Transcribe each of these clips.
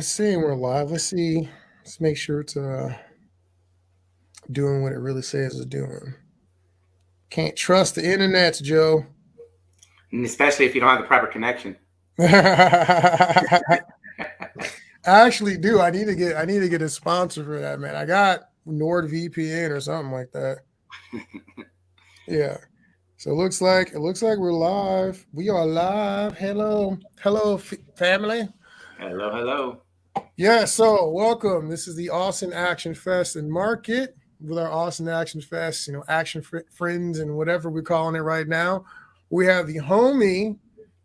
Let's see, we're live. Let's see. Let's make sure it's doing what it really says it's doing. Can't trust the internet, Joe. And especially if you don't have the proper connection. I actually do. I need to get a sponsor for that, man. I got NordVPN or something like that. Yeah. So it looks like we're live. We are live. Hello, family. Hello, hello. Yeah, so welcome. This is the Austin Action Fest and Market with our Austin Action Fest, friends and whatever we're calling it right now. We have the homie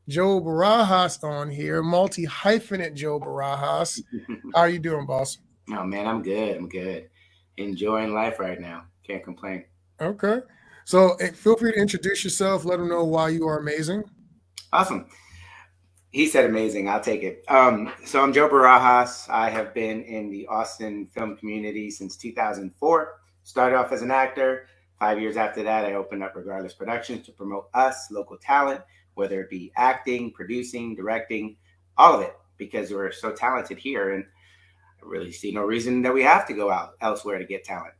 Joe Barajas on here, multi hyphenate Joe Barajas. How are you doing, boss? Oh man, I'm good. I'm good. Enjoying life right now. Can't complain. Okay. So feel free to introduce yourself. Let them know why you are amazing. Awesome. He said amazing. I'll take it. So I'm Joe Barajas. I have been in the Austin film community since 2004. Started off as an actor. 5 years after that, I opened up Regardless Productions to promote us, local talent, whether it be acting, producing, directing, all of it, because we're so talented here. And I really see no reason that we have to go out elsewhere to get talent.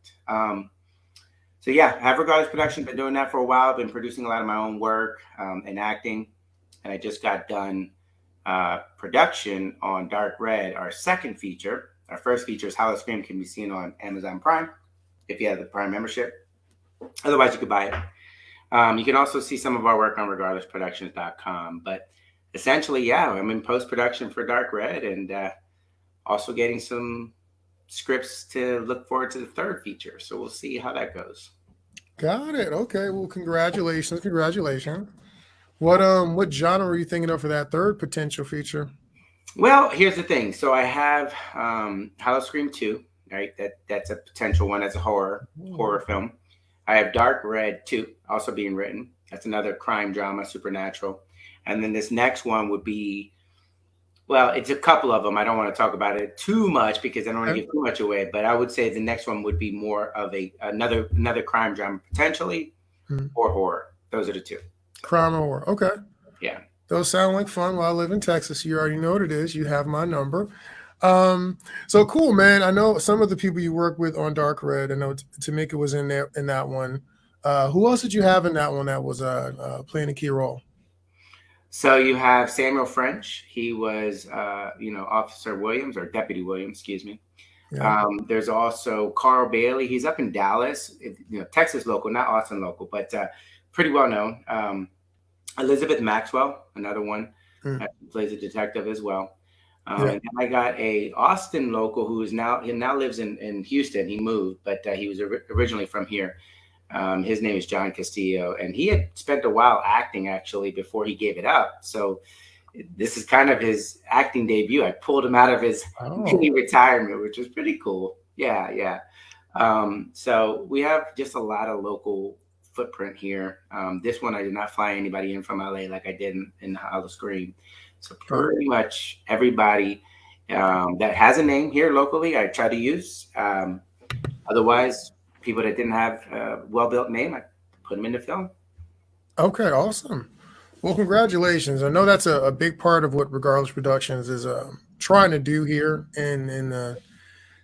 So yeah, I have Regardless Production. Been doing that for a while. Been producing a lot of my own work and acting. And I just got done production on Dark Red, our second feature. Our first feature is Hollow Scream, can be seen on Amazon Prime if you have the Prime membership. Otherwise, you could buy it. You can also see some of our work on regardlessproductions.com. But essentially, yeah, I'm in post-production for Dark Red and also getting some scripts to look forward to the third feature. So we'll see how that goes. Got it. Okay. Well, congratulations. Congratulations. What genre are you thinking of for that third potential feature? Well, here's the thing. So I have Hollow Scream 2, right? That's a potential one as a horror film. I have Dark Red 2 also being written. That's another crime drama, supernatural. And then this next one would be, well, it's a couple of them. I don't want to talk about it too much because I don't want to give too much away. But I would say the next one would be more of another crime drama potentially, or horror. Those are the two. Crime or horror. Okay. Yeah. Those sound like fun. Well, I live in Texas. You already know what it is. You have my number. So cool, man. I know some of the people you work with on Dark Red. I know Tamika was in there in that one. Who else did you have in that one that was playing a key role? So you have Samuel French. He was, Officer Williams or Deputy Williams, excuse me. Yeah. There's also Carl Bailey. He's up in Dallas, Texas local, not Austin local, but pretty well known. Elizabeth Maxwell, another one, plays a detective as well. Yeah. And then I got a Austin local he now lives in Houston. He moved, but he was originally from here. His name is John Castillo, and he had spent a while acting actually before he gave it up. So this is kind of his acting debut. I pulled him out of his mini retirement, which was pretty cool. Yeah. So we have just a lot of local footprint here. This one I did not fly anybody in from LA like I did in Hollow Scream. So pretty much everybody that has a name here locally, I try to use. Otherwise, people that didn't have a well-built name, I put them in the film. Okay, awesome. Well, congratulations. I know that's a big part of what Regardless Productions is trying to do here in the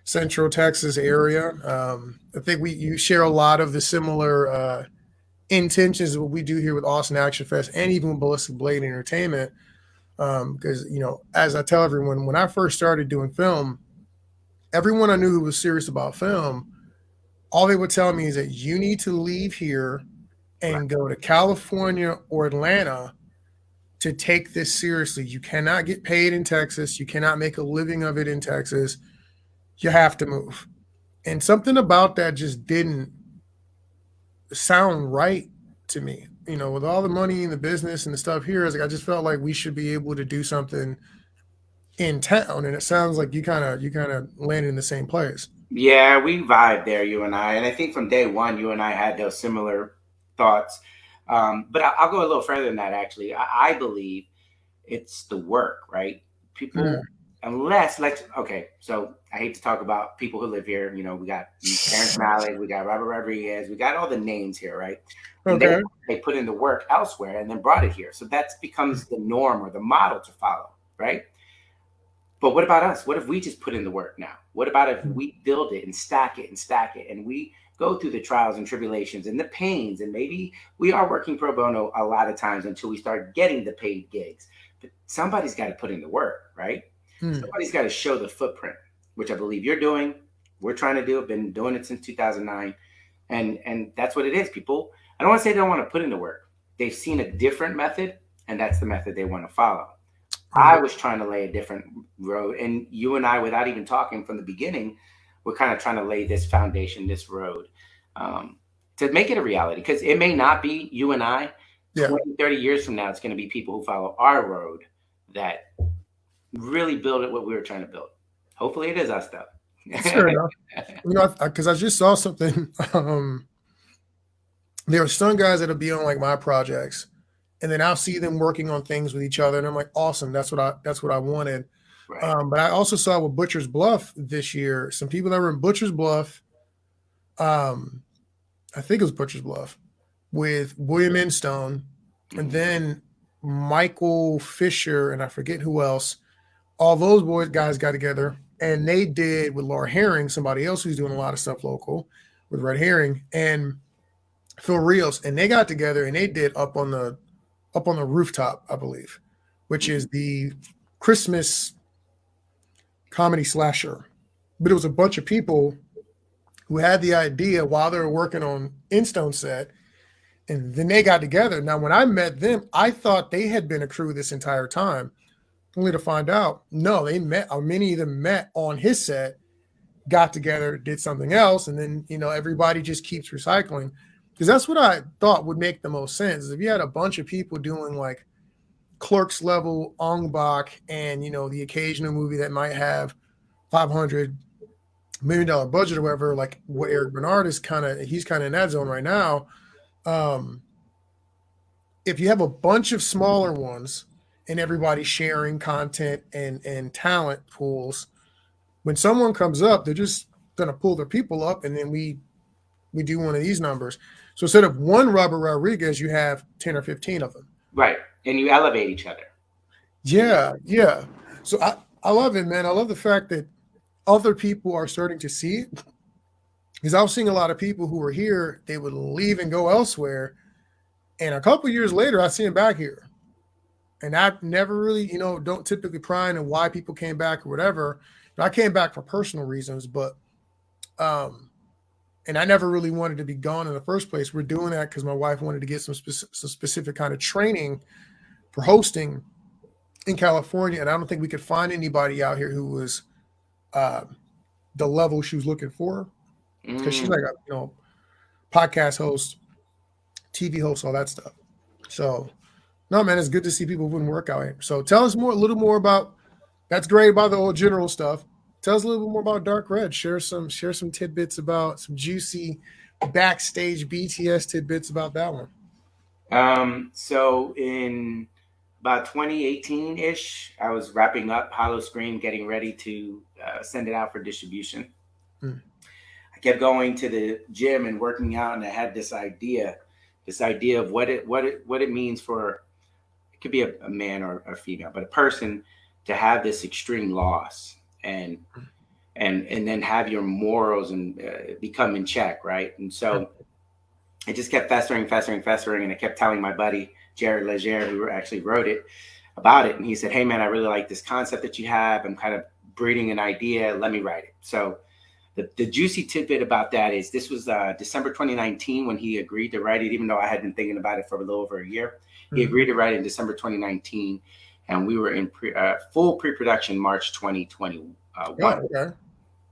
Central Texas area. I think you share a lot of the similar intentions of what we do here with Austin Action Fest and even with Ballistic Blade Entertainment. Because, as I tell everyone, when I first started doing film, everyone I knew who was serious about film, all they would tell me is that you need to leave here and go to California or Atlanta to take this seriously. You cannot get paid in Texas. You cannot make a living of it in Texas. You have to move. And something about that just didn't sound right to me. With all the money in the business and the stuff here, I just felt like we should be able to do something in town. And it sounds like you kind of landed in the same place. Yeah, we vibe there, you and I. And I think from day one, you and I had those similar thoughts. But I'll go a little further than that, actually. I believe it's the work, right? People, okay, so I hate to talk about people who live here. We got Terrence Malick, we got Robert Rodriguez, we got all the names here, right? And Okay. they put in the work elsewhere and then brought it here. So that becomes the norm or the model to follow, right? But what about us? What if we just put in the work now? What about if we build it and stack it and stack it, and we go through the trials and tribulations and the pains, and maybe we are working pro bono a lot of times until we start getting the paid gigs. But somebody's got to put in the work, right? Somebody's got to show the footprint, which I believe you're doing. We're trying to do. I've been doing it since 2009, and that's what it is. People, I don't want to say they don't want to put in the work. They've seen a different method, and that's the method they want to follow. I was trying to lay a different road, and you and I, without even talking from the beginning, we're kind of trying to lay this foundation, this road, to make it a reality. Because it may not be you and I. 20, 30 years from now, it's going to be people who follow our road that really build it what we were trying to build. Hopefully it is us, though. That's fair enough. You know, because I just saw something. There are some guys that'll be on like my projects, and then I'll see them working on things with each other, and I'm like, awesome, that's what I wanted. Right. But I also saw with Butcher's Bluff this year, some people that were in Butcher's Bluff, I think it was Butcher's Bluff, with William Instone, and then Michael Fisher, and I forget who else. All those guys got together, and they did with Laura Herring, somebody else who's doing a lot of stuff local with Red Herring, and Phil Rios, and they got together and they did up on the rooftop, I believe, which is the Christmas comedy slasher. But it was a bunch of people who had the idea while they were working on Instone's set, and then they got together. Now, when I met them, I thought they had been a crew this entire time, only to find out, no, they met, many of them met on his set, got together, did something else, and then, you know, everybody just keeps recycling. Because that's what I thought would make the most sense. Is if you had a bunch of people doing like Clerks level, Ong Bak, and, you know, the occasional movie that might have $500 million budget or whatever, like what Eric Bernard is he's kind of in that zone right now. If you have a bunch of smaller ones and everybody sharing content and talent pools, when someone comes up, they're just going to pull their people up, and then we do one of these numbers. So instead of one Robert Rodriguez, you have 10 or 15 of them. Right. And you elevate each other. Yeah. So I love it, man. I love the fact that other people are starting to see it. Because I was seeing a lot of people who were here, they would leave and go elsewhere. And a couple years later, I see them back here. And I never really, you know, don't typically pry into why people came back or whatever. But I came back for personal reasons, but and I never really wanted to be gone in the first place. We're doing that because my wife wanted to get some specific kind of training for hosting in California. And I don't think we could find anybody out here who was the level she was looking for. Because she's like a, you know, podcast host, TV host, all that stuff. So, no, man, it's good to see people putting work out here. So tell us a little more about, that's great about the old general stuff. Tell us a little bit more about Dark Red. Share some tidbits about some juicy backstage BTS tidbits about that one. So in about 2018-ish, I was wrapping up Hollow Scream, getting ready to send it out for distribution. I kept going to the gym and working out, and I had this idea of what it means for, it could be a man or a female, but a person to have this extreme loss and then have your morals and become in check, right? And so it just kept festering, and I kept telling my buddy Jared Leger, who actually wrote it, about it, and he said, "Hey man, I really like this concept that you have. I'm kind of breeding an idea. Let me write it." So the juicy tidbit about that is this was December 2019 when he agreed to write it, even though I had been thinking about it for a little over a year. He agreed to write it in December 2019, and we were in full pre-production March 2021. Okay.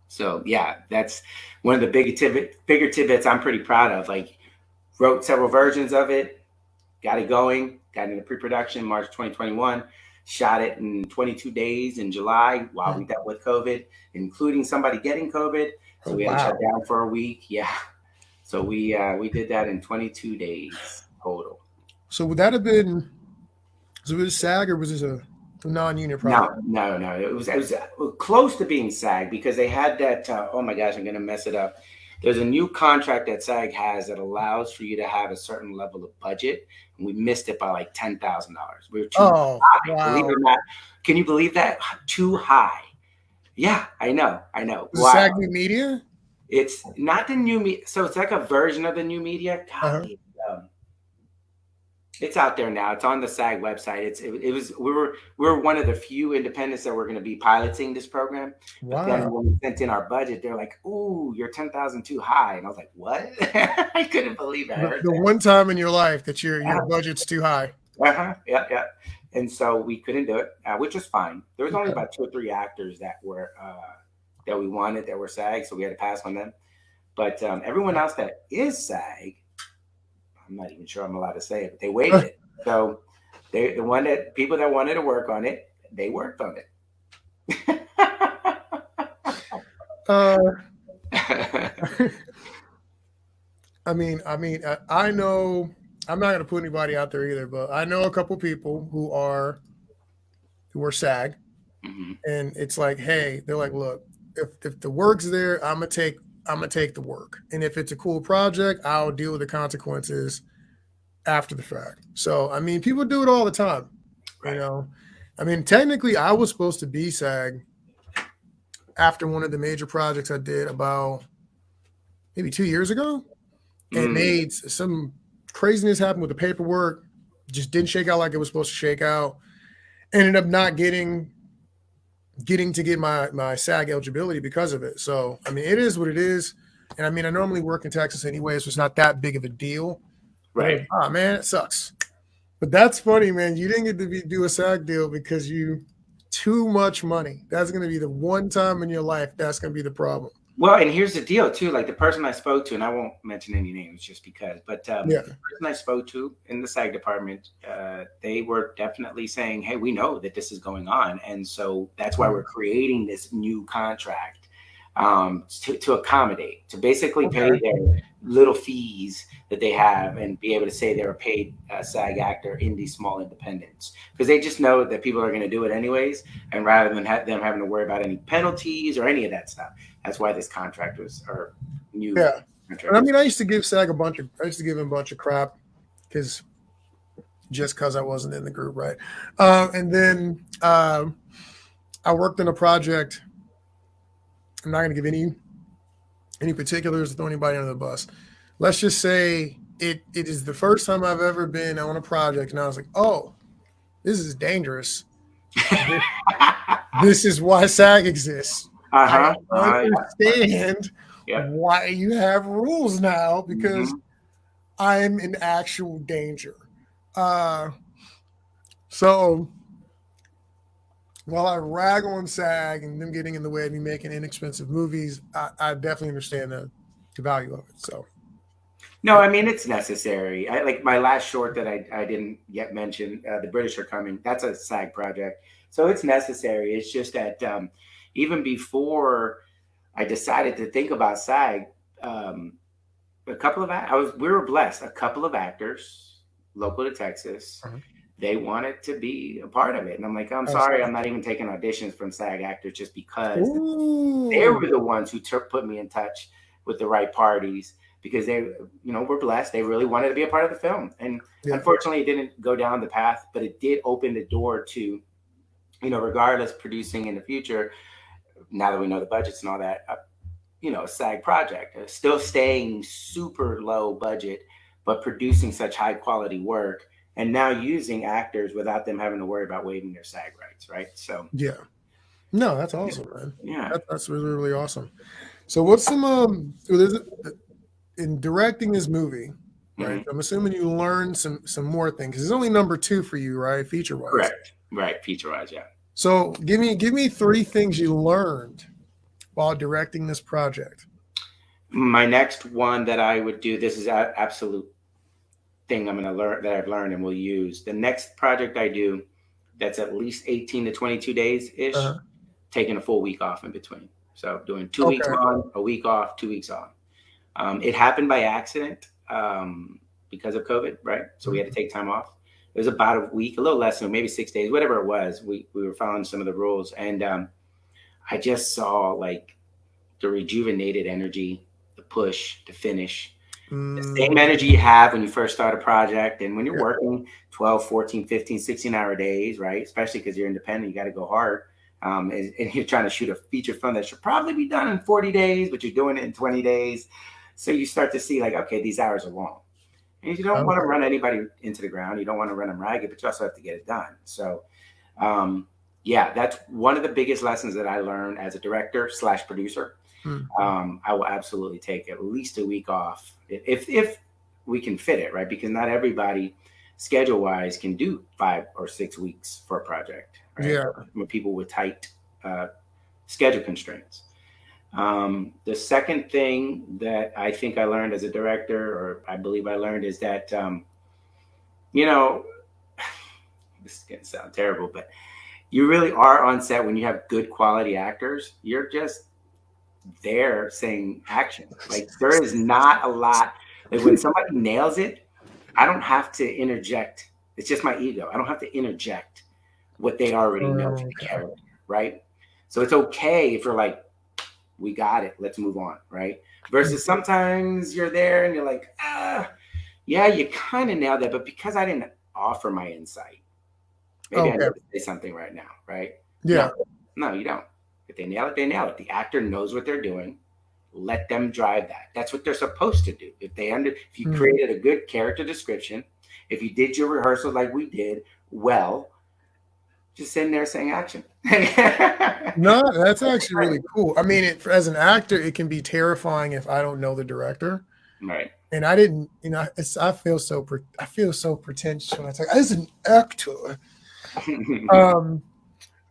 So yeah, that's one of the bigger tidbits I'm pretty proud of. Like, wrote several versions of it, got it going, got into pre-production March 2021, shot it in 22 days in July while we dealt with COVID, including somebody getting COVID. So we had to shut down for a week. Yeah. So we did that in 22 days total. So would that have been, was it SAG or was this a non-union product? No. It was close to being SAG because they had that. Oh my gosh, I'm gonna mess it up. There's a new contract that SAG has that allows for you to have a certain level of budget, and we missed it by like $10,000. We were too high. Believe it Wow. or not, can you believe that? Too high. Yeah, I know. Is it Wow. SAG New Media? It's not the new media, so it's like a version of the new media. Uh-huh. Golly, it's out there now. It's on the SAG website. It was we were one of the few independents that were going to be piloting this program. But then Wow. when we sent in our budget, they're like, "Ooh, you're 10,000 too high," and I was like, "What?" I couldn't believe it. I heard The that. one time in your life that your budget's too high. Yeah. And so we couldn't do it, which was fine. There was only about 2 or 3 actors that were that we wanted that were SAG, so we had to pass on them. But everyone else that is SAG, I'm not even sure I'm allowed to say it, but they waived it. So people that wanted to work on it, they worked on it. I know I'm not gonna put anybody out there either, but I know a couple people who are SAG, and it's like, hey, they're like, look, if the work's there, I'm gonna take the work, and if it's a cool project, I'll deal with the consequences after the fact. So I mean, people do it all the time, you know. I mean, technically, I was supposed to be SAG after one of the major projects I did about maybe 2 years ago, and made some craziness happen with the paperwork. Just didn't shake out like it was supposed to shake out. Ended up not getting to get my SAG eligibility because of it. So I mean, it is what it is. And I mean, I normally work in Texas anyway, so it's not that big of a deal. Right. Oh man, it sucks. But that's funny, man. You didn't get to do a SAG deal because too much money. That's going to be the one time in your life that's going to be the problem. Well, and here's the deal too. Like the person I spoke to, and I won't mention any names just because, but the person I spoke to in the SAG department, they were definitely saying, "Hey, we know that this is going on, and so that's why we're creating this new contract to accommodate, to basically pay their little fees that they have and be able to say they're a paid SAG actor in these small independents, because they just know that people are going to do it anyways, and rather than them having to worry about any penalties or any of that stuff, that's why this contract was new. Yeah, and I mean, I used to give SAG a bunch of crap because I wasn't in the group, right? And then I worked on a project. I'm not going to give any particulars or throw anybody under the bus. Let's just say it is the first time I've ever been on a project, and I was like, oh, this is dangerous. This is why SAG exists. I understand why you have rules now, because I'm in actual danger. So while I rag on SAG and them getting in the way of me making inexpensive movies, I definitely understand the value of it. So, no, I mean, it's necessary. Like my last short that I didn't yet mention, The British Are Coming. That's a SAG project, so it's necessary. It's just that even before I decided to think about SAG, we were blessed. A couple of actors local to Texas. They wanted to be a part of it. And I'm like, I'm sorry, I'm not even taking auditions from SAG actors just because they were the ones who put me in touch with the right parties, because they, were blessed. They really wanted to be a part of the film. And unfortunately, it didn't go down the path, but it did open the door to, regardless, producing in the future, now that we know the budgets and all that, a SAG project, still staying super low budget, but producing such high quality work. And now using actors without them having to worry about waiving their SAG rights, right? So no, that's awesome, man. Yeah, that's really, really awesome. So what's some in directing this movie, right? I'm assuming you learned some more things, because it's only number 2 for you, right? Feature wise, correct, right? Feature wise, yeah. So give me 3 things you learned while directing this project. My next one that I would do, this is an absolute thing I'm going to learn, that I've learned and will use. The next project I do that's at least 18 to 22 days ish, taking a full week off in between. So doing 2 weeks on, a week off, 2 weeks on. It happened by accident because of COVID, right? So we had to take time off. It was about a week, a little less than maybe 6 days, whatever it was. We were following some of the rules, and I just saw like the rejuvenated energy, the push, to finish. The Mm, same energy you have when you first start a project and when you're yeah. working 12, 14, 15, 16-hour days, right? Especially because you're independent, you got to go hard. And you're trying to shoot a feature film that should probably be done in 40 days, but you're doing it in 20 days. So you start to see like, okay, these hours are long. And you don't want to Okay. run anybody into the ground. You don't want to run them ragged, but you also have to get it done. So, yeah, that's one of the biggest lessons that I learned as a director slash producer. Mm, I will absolutely take at least a week off if we can fit it, right? Because not everybody schedule wise can do 5 or 6 weeks for a project, right? yeah. With people with tight schedule constraints. The second thing that I think I learned as a director, or I believe I learned, is that, you know, this is going to sound terrible, but you really are on set when you have good quality actors. You're just there saying action. Like there is not a lot. Like when somebody nails it, I don't have to interject. It's just my ego. I don't have to interject what they already know for the Okay. character, right? So it's okay if you're like, we got it, let's move on, right? Mm, Versus sometimes you're there and you're like, yeah, you kind of nailed it, but because I didn't offer my insight, maybe I need okay. to say something right now, right? Yeah. No, you don't. If they nail it, they nail it. The actor knows what they're doing. Let them drive that. That's what they're supposed to do. If you Mm. created a good character description, if you did your rehearsal like we did, well, just sitting there saying action. No, that's actually really cool. I mean, as an actor, it can be terrifying if I don't know the director. Right. And I didn't, I feel so I feel so pretentious when I say as an actor. Um,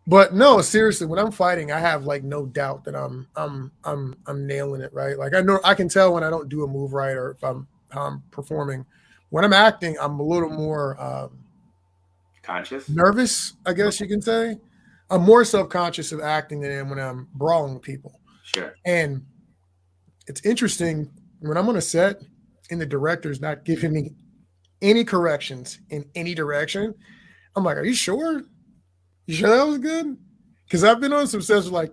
but no, seriously, when I'm fighting, I have like no doubt that I'm nailing it, right? Like I know I can tell when I don't do a move right or if how I'm performing. When I'm acting, I'm a little more Conscious. nervous, I guess you can say. I'm more self-conscious of acting than I am when I'm brawling people. Sure. And it's interesting when I'm on a set and the director's not giving me any corrections in any direction. I'm like, are you sure? You sure that was good? Because I've been on some sets with like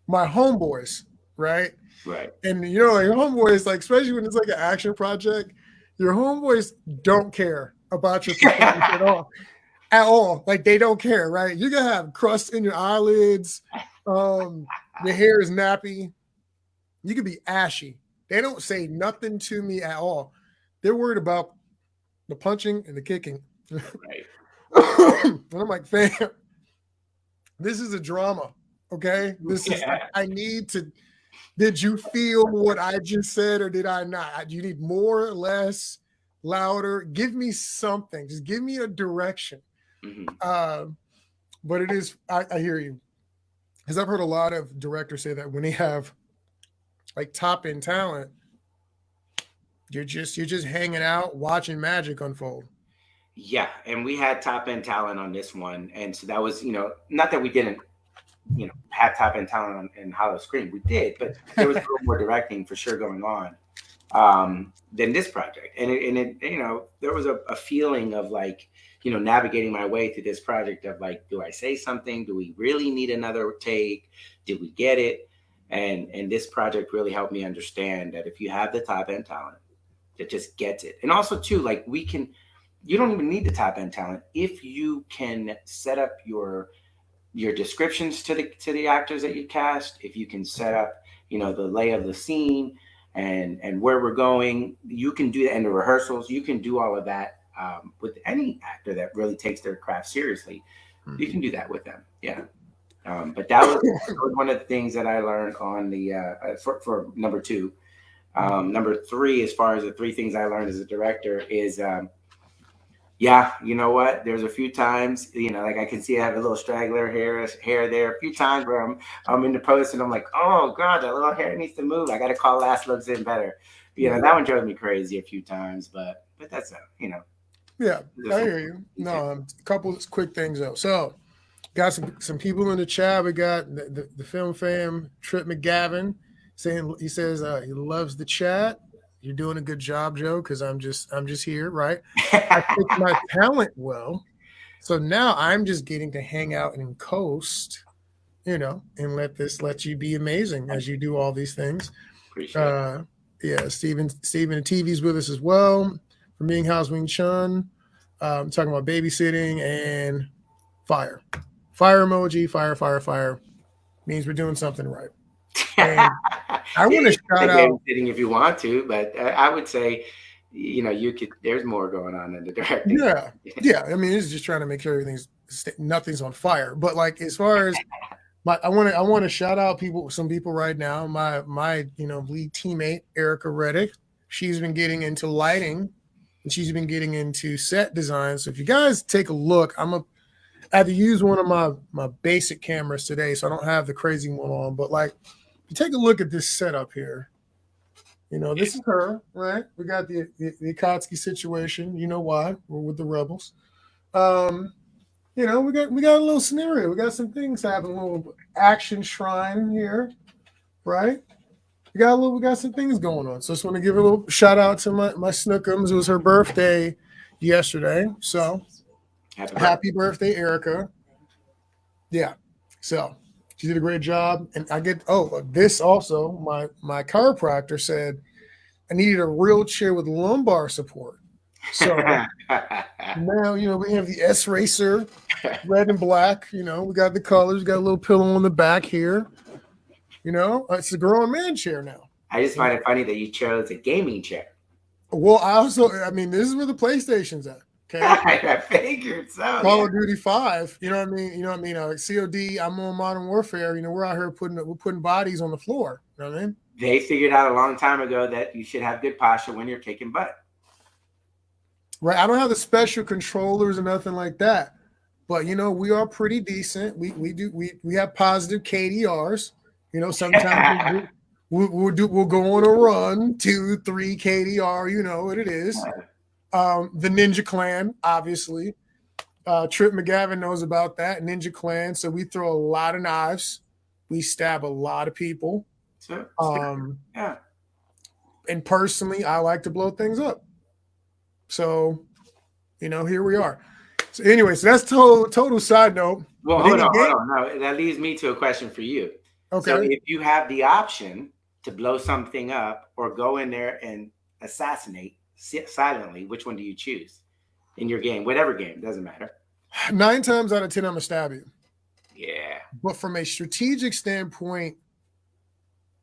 my homeboys, right? Right. And like your homeboys, like especially when it's like an action project, your homeboys don't care about your performance at all. At all. Like they don't care, right? You can have crust in your eyelids, your hair is nappy, you could be ashy. They don't say nothing to me at all. They're worried about the punching and the kicking. Right. And I'm like, fam, this is a drama. Okay. This is, Yeah. I need to, did you feel what I just said or did I not? Do you need more or less, louder? Give me something. Just give me a direction. Mm-hmm. But it is, I hear you. Because I've heard a lot of directors say that when they have like top end talent, you're just hanging out watching magic unfold. Yeah, and we had top end talent on this one, and so that was, not that we didn't, have top end talent in Hollow Screen. We did, but there was a little more directing for sure going on than this project, and it there was a feeling of like, navigating my way through this project of like, do I say something? Do we really need another take? Did we get it? And this project really helped me understand that if you have the top end talent that just gets it, and also too, like you don't even need the top end talent if you can set up your descriptions to the actors that you cast. If you can set up the lay of the scene and where we're going, you can do that in the rehearsals. You can do all of that with any actor that really takes their craft seriously. You can do that with them. Yeah. But that was one of the things that I learned on the for number two. Number three, as far as the three things I learned as a director is yeah, you know what? There's a few times, like I can see I have a little straggler hair there. A few times where I'm in the post and I'm like, oh god, that little hair needs to move. I got to call Last Looks In better. Yeah. That one drove me crazy a few times, but that's Yeah, just I hear you. No, a couple of quick things though. So, got some people in the chat. We got the film fam Trip McGavin saying he says he loves the chat. You're doing a good job, Joe. Because I'm just here, right? I pick my talent well, so now I'm just getting to hang out and coast, and let you be amazing as you do all these things. appreciate it. Yeah, Steven and TV's with us as well. From Ming House Wing Chun. Talking about babysitting and fire. Fire emoji, fire means we're doing something right. And I want to You can shout say out. babysitting if you want to, but I would say, you could. There's more going on than the directing. Yeah. I mean, it's just trying to make sure nothing's on fire. But like as far as I want to shout out some people right now. My lead teammate Erica Reddick. She's been getting into lighting, and she's been getting into set design. So if you guys take a look, I had to use one of my basic cameras today, so I don't have the crazy one on. But like, you take a look at this setup here. This is her, right? We got the Akatsuki situation. You know why? We're with the rebels. We got a little scenario. We got some things happening. A little action shrine here, right? We got some things going on. So I just want to give a little shout out to my Snookums. It was her birthday yesterday. So happy birthday, Erica. Yeah. So she did a great job. And I get this also, my chiropractor said I needed a real chair with lumbar support. So now, we have the S Racer, red and black. We got the colors, got a little pillow on the back here. It's a grown man chair now. I just find it funny that you chose a gaming chair. Well, this is where the PlayStation's at. Okay. I figured so. Call of Duty 5. You know what I mean? Like COD, I'm on Modern Warfare. We're out here putting bodies on the floor. You know what I mean? They figured out a long time ago that you should have good posture when you're kicking butt. Right. I don't have the special controllers or nothing like that. But we are pretty decent. We have positive KDRs. Sometimes we'll go on a run, 2-3 KDR. You know what it is. The Ninja Clan, obviously. Trip McGavin knows about that Ninja Clan. So we throw a lot of knives. We stab a lot of people. Yeah. And personally, I like to blow things up. So, here we are. So anyway, so that's total side note. Well, hold on. No, that leads me to a question for you. Okay. So if you have the option to blow something up or go in there and assassinate silently, which one do you choose in your game? Whatever game, doesn't matter. 9 times out of 10, I'm gonna stab you. Yeah. But from a strategic standpoint,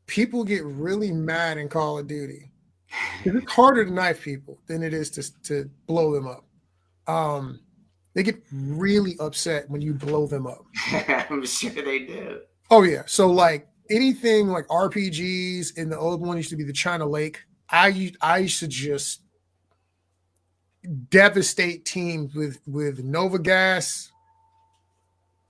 people get really mad in Call of Duty. It's harder to knife people than it is to blow them up. They get really upset when you blow them up. I'm sure they do. Oh yeah. So like anything like RPGs, and the old one used to be the China Lake. I used to just devastate teams with Nova gas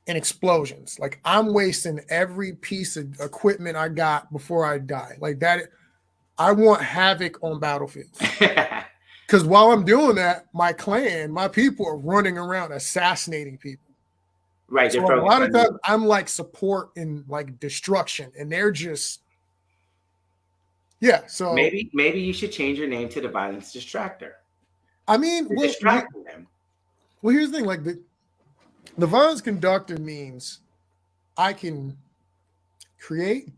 and explosions. Like I'm wasting every piece of equipment I got before I die. Like that. I want havoc on battlefields. Because while I'm doing that, my clan, my people are running around assassinating people. Right. So a lot of times I'm like support in like destruction, and they're just, yeah. So maybe you should change your name to the Violence Distractor. I mean, distracting them. Well, here's the thing: like the Violence Conductor means I can create,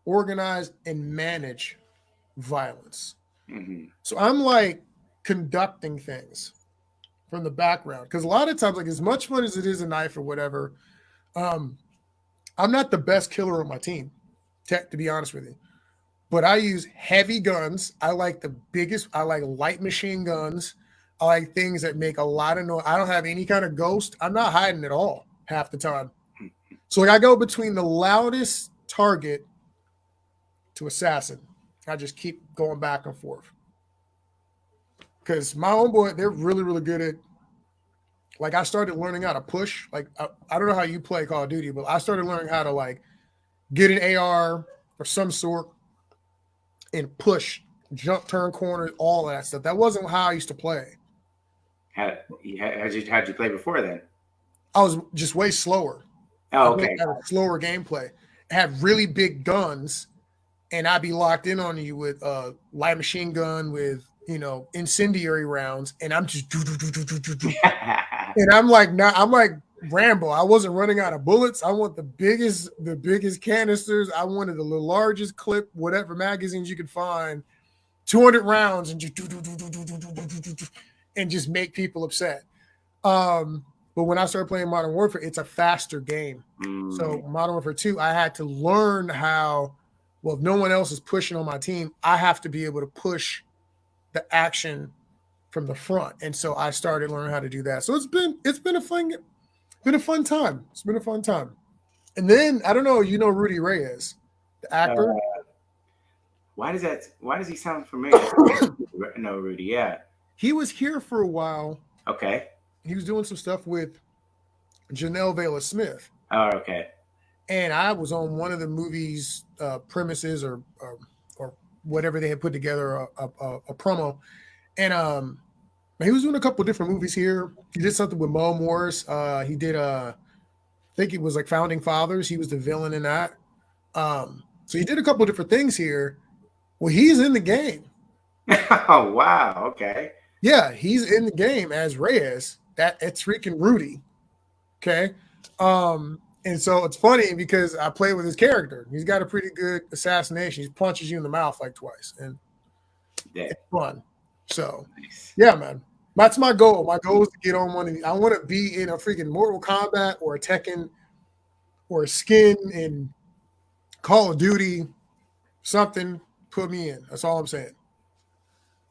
organize, and manage violence. Mm-hmm. So I'm like conducting things from the background, because a lot of times, like as much fun as it is a knife or whatever, I'm not the best killer on my team, to be honest with you. But I use heavy guns. I like light machine guns. I like things that make a lot of noise. I don't have any kind of ghost. I'm not hiding at all half the time. So like I go between the loudest target to assassin. I just keep going back and forth. Because my homeboy, they're really, really good at, like I started learning how to push. Like I don't know how you play Call of Duty, but I started learning how to like get an AR or some sort and push, jump, turn corners, all that stuff. That wasn't how I used to play. How'd you play before then? I was just way slower. Oh, okay. I had a slower gameplay. I had really big guns, and I'd be locked in on you with a light machine gun with, incendiary rounds, and I'm just and I'm like Rambo. I wasn't running out of bullets. I want the biggest canisters. I wanted the largest clip, whatever magazines you could find, 200 rounds, and just make people upset. But when I started playing Modern Warfare, it's a faster game. So Modern Warfare 2, I had to learn how, well, if no one else is pushing on my team, I have to be able to push the action from the front. And so I started learning how to do that. So it's been a fun time. It's been a fun time. And then I don't know, Rudy Reyes, the actor. Why does he sound familiar? No, Rudy. Yeah. He was here for a while. Okay. He was doing some stuff with Janelle Vela-Smith. Oh, okay. And I was on one of the movie's premises or whatever they had put together a promo, and he was doing a couple of different movies here. He did something with Mo Morris. He did I think it was like Founding Fathers. He was the villain in that. So he did a couple of different things here. Well, he's in the game. Oh wow! Okay. Yeah, he's in the game as Reyes. It's freaking Rudy. Okay. And so it's funny because I play with his character. He's got a pretty good assassination. He punches you in the mouth like twice, and it's fun. So, yeah, man, that's my goal. My goal is to get on one of these. I want to be in a freaking Mortal Kombat or a Tekken or a skin in Call of Duty, something. Put me in. That's all I'm saying.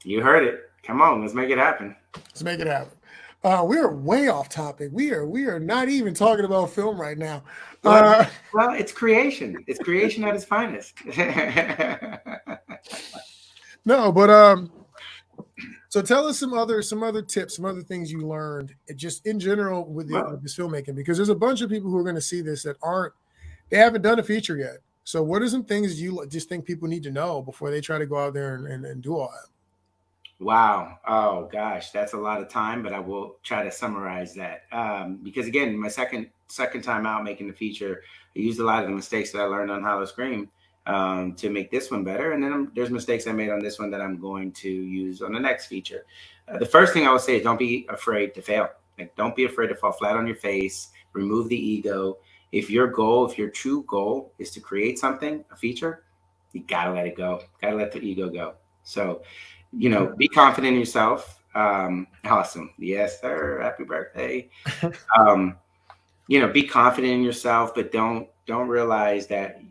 You heard it. Come on, let's make it happen. Let's make it happen. We are way off topic. We are not even talking about film right now. Well, it's creation. It's creation at its finest. No, but so tell us some other tips, some other things you learned, just in general with this filmmaking, because there's a bunch of people who are going to see this that they haven't done a feature yet. So what are some things you just think people need to know before they try to go out there and do all that? Wow. Oh gosh, that's a lot of time, but I will try to summarize that. Because again, my second time out making the feature, I used a lot of the mistakes that I learned on Hollow Scream to make this one better. And then there's mistakes I made on this one that I'm going to use on the next feature. The first thing I would say is don't be afraid to fail. Like, don't be afraid to fall flat on your face, remove the ego. If your true goal is to create something, a feature, you gotta let it go. Gotta let the ego go. So, be confident in yourself. Awesome. Yes, sir. Happy birthday. Be confident in yourself, but don't realize that,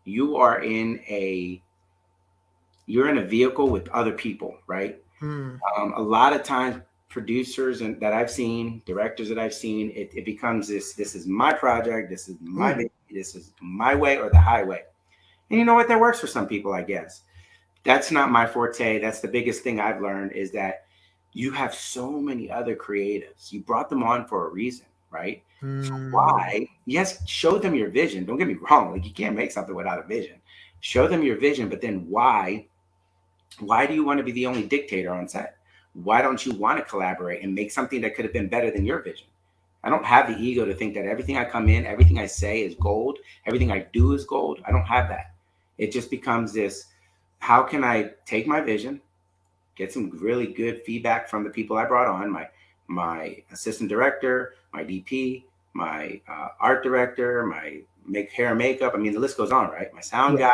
you're in a vehicle with other people, right? A lot of times producers that I've seen, directors that I've seen, it becomes this is my project, this is my baby, this is my way or the highway. And you know what? That works for some people, I guess. That's not my forte. That's the biggest thing I've learned, is that you have so many other creatives. You brought them on for a reason, right? So why? Yes, show them your vision. Don't get me wrong. Like, you can't make something without a vision. Show them your vision, but then why? Why do you want to be the only dictator on set? Why don't you want to collaborate and make something that could have been better than your vision? I don't have the ego to think that everything I come in, everything I say is gold. Everything I do is gold. I don't have that. It just becomes this, how can I take my vision, get some really good feedback from the people I brought on, my assistant director, my DP, my art director, my hair and makeup. I mean, the list goes on, right? My sound guy,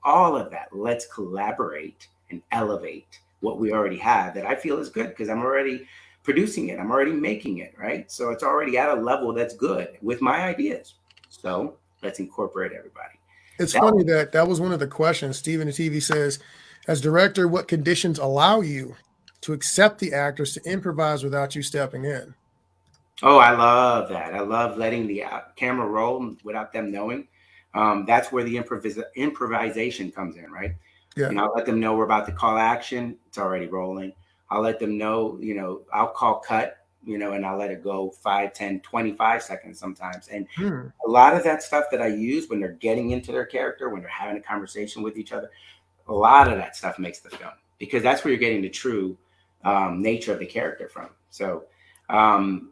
all of that. Let's collaborate and elevate what we already have that I feel is good, because I'm already producing it. I'm already making it, right? So it's already at a level that's good with my ideas. So let's incorporate everybody. It's funny that was one of the questions. Steven the TV says, as director, what conditions allow you to accept the actors to improvise without you stepping in? Oh, I love that. I love letting the camera roll without them knowing. That's where the improvisation comes in, right? Yeah. I'll let them know we're about to call action. It's already rolling. I'll let them know, I'll call cut, and I'll let it go 5, 10, 25 seconds sometimes. And a lot of that stuff that I use when they're getting into their character, when they're having a conversation with each other, a lot of that stuff makes the film, because that's where you're getting the true nature of the character from. So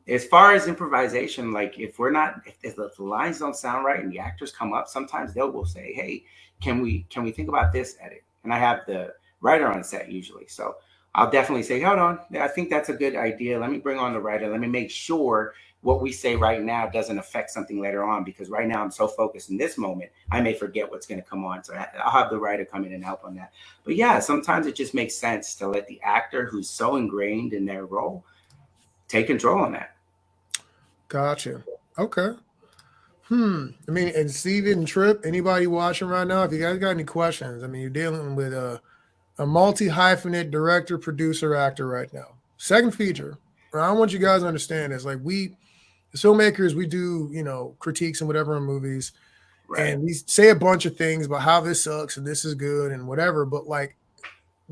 as far as improvisation, like if the lines don't sound right and the actors come up, sometimes they will say, hey, can we think about this edit? And I have the writer on set usually. So I'll definitely say, hold on, I think that's a good idea. Let me bring on the writer. Let me make sure what we say right now doesn't affect something later on, because right now I'm so focused in this moment, I may forget what's going to come on. So I'll have the writer come in and help on that. But yeah, sometimes it just makes sense to let the actor who's so ingrained in their role take control on that. Gotcha. Okay. I mean, and Steven and Trip, anybody watching right now, if you guys got any questions, I mean, you're dealing with a multi-hyphenate director, producer, actor right now. Second feature. I want you guys to understand is like we, as filmmakers, we do, you know, critiques and whatever in movies. Right. And we say a bunch of things about how this sucks and this is good and whatever. But like,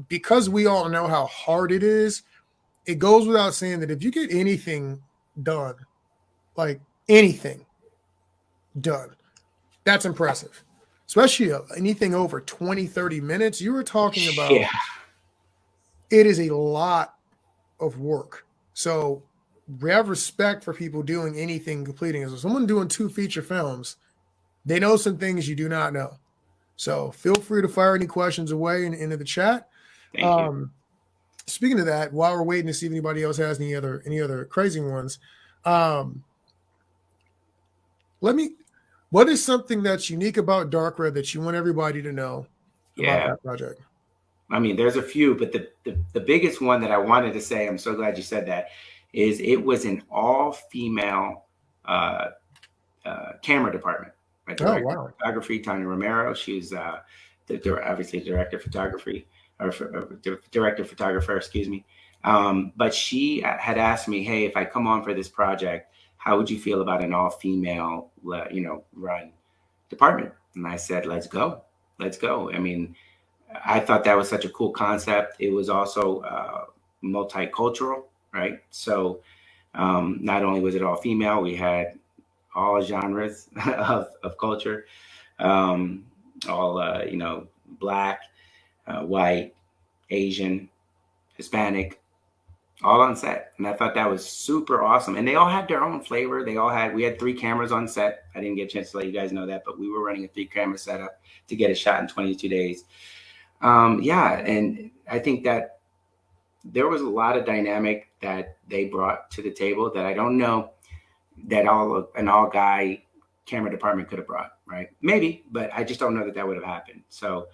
because we all know how hard it is, it goes without saying that if you get anything done, like anything done, that's impressive. Especially anything over 20, 30 minutes. You were talking about it is a lot of work. So we have respect for people doing anything, completing. So someone doing 2 feature films, they know some things you do not know. So feel free to fire any questions away into the chat. Thank you. Speaking of that, while we're waiting to see if anybody else has any other crazy ones, what is something that's unique about Dark Red that you want everybody to know about that project? I mean, there's a few, but the biggest one that I wanted to say, I'm so glad you said that, is it was an all-female camera department. Right? Director of photography, Tanya Romero. She's obviously director of photography, or director photographer, excuse me. But she had asked me, hey, if I come on for this project, how would you feel about an all-female, run department? And I said, let's go. I mean, I thought that was such a cool concept. It was also multicultural, right? So not only was it all female, we had all genres of culture, all, Black, white, Asian, Hispanic, all on set. And I thought that was super awesome. And they all had their own flavor. We had 3 cameras on set. I didn't get a chance to let you guys know that, but we were running a 3-camera setup to get a shot in 22 days. And I think that there was a lot of dynamic that they brought to the table that I don't know that an all-guy camera department could have brought, right? Maybe, but I just don't know that would have happened. So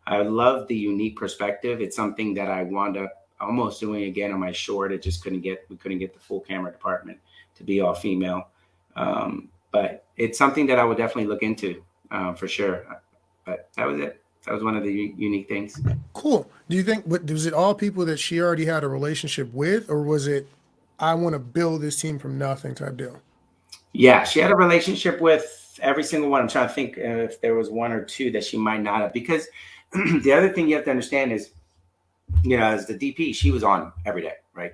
I love the unique perspective. It's something that I wound up almost doing again on my short. We couldn't get the full camera department to be all female. But it's something that I would definitely look into for sure. But that was it. That was one of the unique things. Cool. Do you think, was it all people that she already had a relationship with, or was it, I want to build this team from nothing type deal? Yeah, she had a relationship with every single one. I'm trying to think if there was 1 or 2 that she might not have, because the other thing you have to understand is, as the DP, she was on every day, right?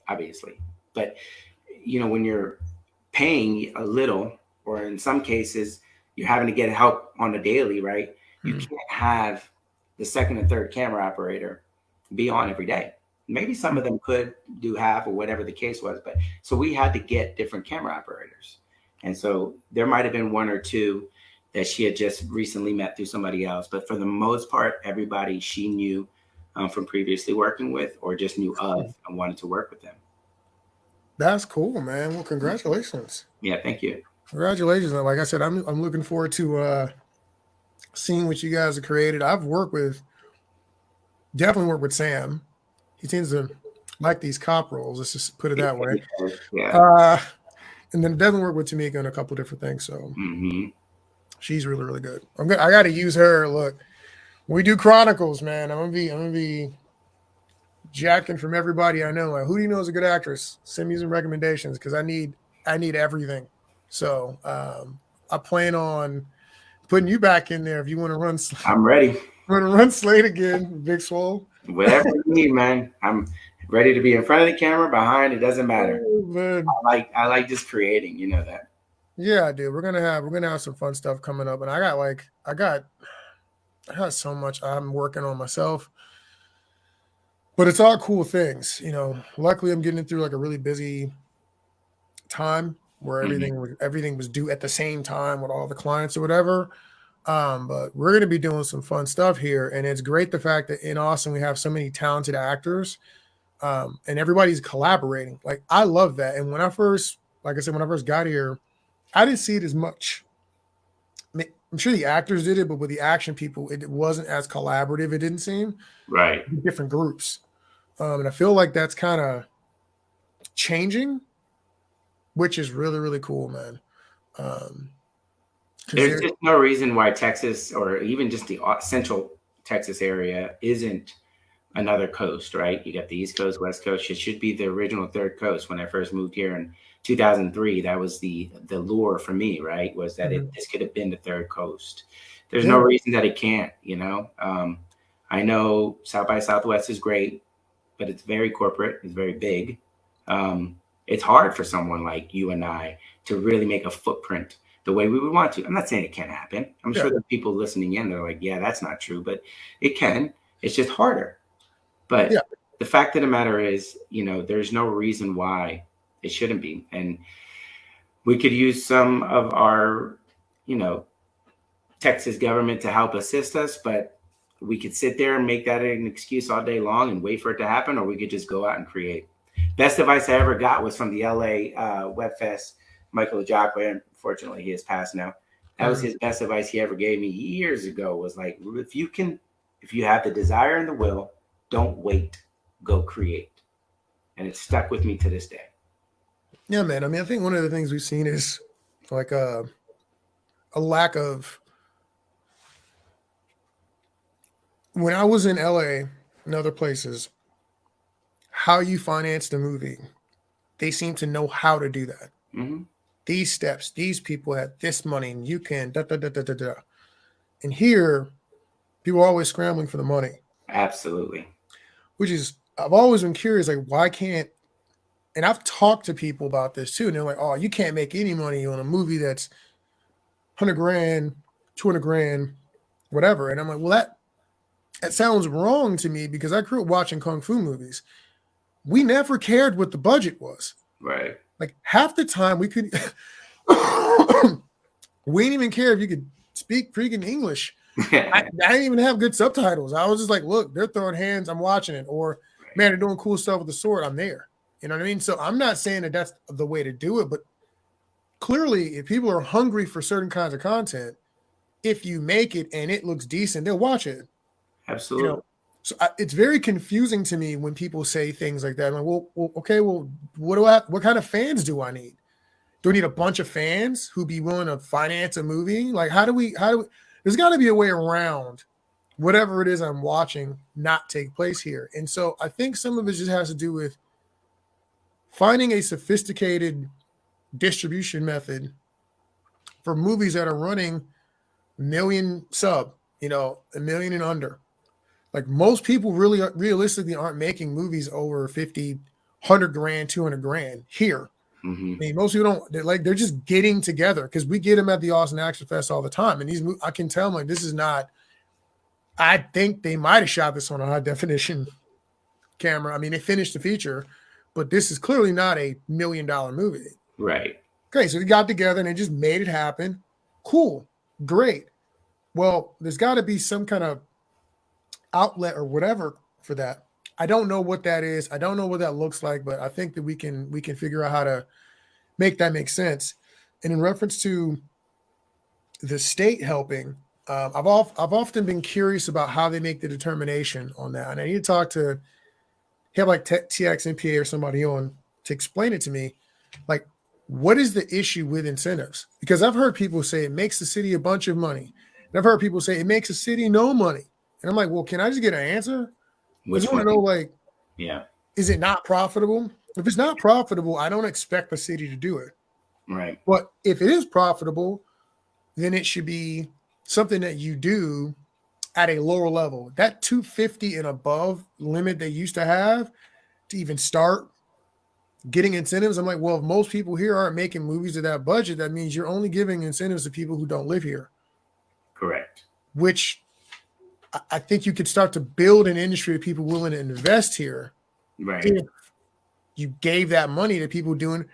Obviously. But, when you're paying a little, or in some cases, you're having to get help on a daily, right? You can't have the second and third camera operator be on every day. Maybe some of them could do half or whatever the case was. But so we had to get different camera operators. And so there might have been 1 or 2 that she had just recently met through somebody else. But for the most part, everybody she knew from previously working with, or just knew of and wanted to work with them. That's cool, man. Well, congratulations. Yeah, thank you. Congratulations. Like I said, I'm looking forward to seeing what you guys have created. I've definitely worked with Sam. He tends to like these cop roles. Let's just put it that way. Yeah. And then definitely worked with Tamika on a couple different things. So she's really, really good. I got to use her. Look, when we do Chronicles, man, I'm gonna be jacking from everybody I know. Like, who do you know is a good actress? Send me some recommendations, because I need everything. So I plan on putting you back in there if you want to run. I'm ready. Want to run Slate again, Big Swole? Whatever you need, man. I'm ready to be in front of the camera, behind. It doesn't matter. Oh, man. I like just creating. You know that. Yeah, I do. We're gonna have some fun stuff coming up, and I got so much I'm working on myself, but it's all cool things. Luckily I'm getting through like a really busy time where everything was due at the same time with all the clients or whatever. But we're going to be doing some fun stuff here. And it's great the fact that in Austin, we have so many talented actors and everybody's collaborating. Like, I love that. And when I first like I said, when I first got here, I didn't see it as much. I'm sure the actors did it, but with the action people, it wasn't as collaborative. It didn't seem Right. different groups, and I feel like that's kind of changing, which is really really cool, man. Because There's just no reason why Texas or even just the central Texas area isn't another coast, right? You got the East Coast, West Coast. It should be the original third coast. When I first moved here in 2003, that was the lure for me, right? Was that this could have been the third coast. There's no reason that it can't, you know. I know South by Southwest is great, but it's very corporate. It's very big. It's hard for someone like you and I to really make a footprint the way we would want to. I'm not saying it can't happen. I'm sure there are people listening in that are like, yeah, that's not true, but it can. It's just harder. But the fact of the matter is, you know, there's no reason why it shouldn't be. And we could use some of our, you know, Texas government to help assist us, but we could sit there and make that an excuse all day long and wait for it to happen, or we could just go out and create. Best advice I ever got was from the LA Web Fest, Michael Ajakwe. Unfortunately, he has passed now. That was his best advice he ever gave me years ago, was like, if you have the desire and the will, don't wait, go create. And it's stuck with me to this day. Yeah, man. I mean, I think one of the things we've seen is like a lack of, when I was in LA and other places, how you financed a movie, they seem to know how to do that. Mm-hmm. These steps, these people had this money, and you can da da da da da da. And here, people are always scrambling for the money. Absolutely. Which is, I've always been curious, like, why can't, and I've talked to people about this too, and they're like, oh, you can't make any money on a movie that's 100 grand, 200 grand, whatever. And I'm like, well, that sounds wrong to me, because I grew up watching Kung Fu movies. We never cared what the budget was. Right. Like, half the time we could, we didn't even care if you could speak freaking English. I didn't even have good subtitles. I was just like, look, they're throwing hands, I'm watching it. Or, man, they're doing cool stuff with the sword, I'm there. You know what I mean? So I'm not saying that that's the way to do it, but clearly, if people are hungry for certain kinds of content, if you make it and it looks decent, they'll watch it. Absolutely. You know, so it's very confusing to me when people say things like that. I'm like, well, okay, well, what kind of fans do I need? Do I need a bunch of fans who be willing to finance a movie? Like, how do we, there's got to be a way around whatever it is I'm watching not take place here. And so I think some of it just has to do with finding a sophisticated distribution method for movies that are running million sub, you know, a million and under. Like, most people really realistically aren't making movies over 50, 100 grand, 200 grand here. Mm-hmm. I mean, most people don't, they're just getting together, because we get them at the Austin Action Fest all the time. And I can tell them, like, this is not, I think they might have shot this on a high definition camera. I mean, they finished the feature, but this is clearly not a $1 million movie. Right. Okay, so we got together and they just made it happen. Cool. Great. Well, there's got to be some kind of outlet or whatever for that. I don't know what that is. I don't know what that looks like, but I think that we can figure out how to make that make sense. And in reference to the state helping, I've often been curious about how they make the determination on that. And I need to talk to, have like TXMPA or somebody on to explain it to me. Like, what is the issue with incentives? Because I've heard people say it makes the city a bunch of money. And I've heard people say it makes the city no money. And I'm like, well, can I just get an answer? I just want to know, like, is it not profitable? If it's not profitable, I don't expect the city to do it. Right. But if it is profitable, then it should be something that you do at a lower level. That 250 and above limit they used to have to even start getting incentives. I'm like, well, if most people here aren't making movies at that budget, that means you're only giving incentives to people who don't live here. Correct. Which I think you could start to build an industry of people willing to invest here. Right. If you gave that money to people doing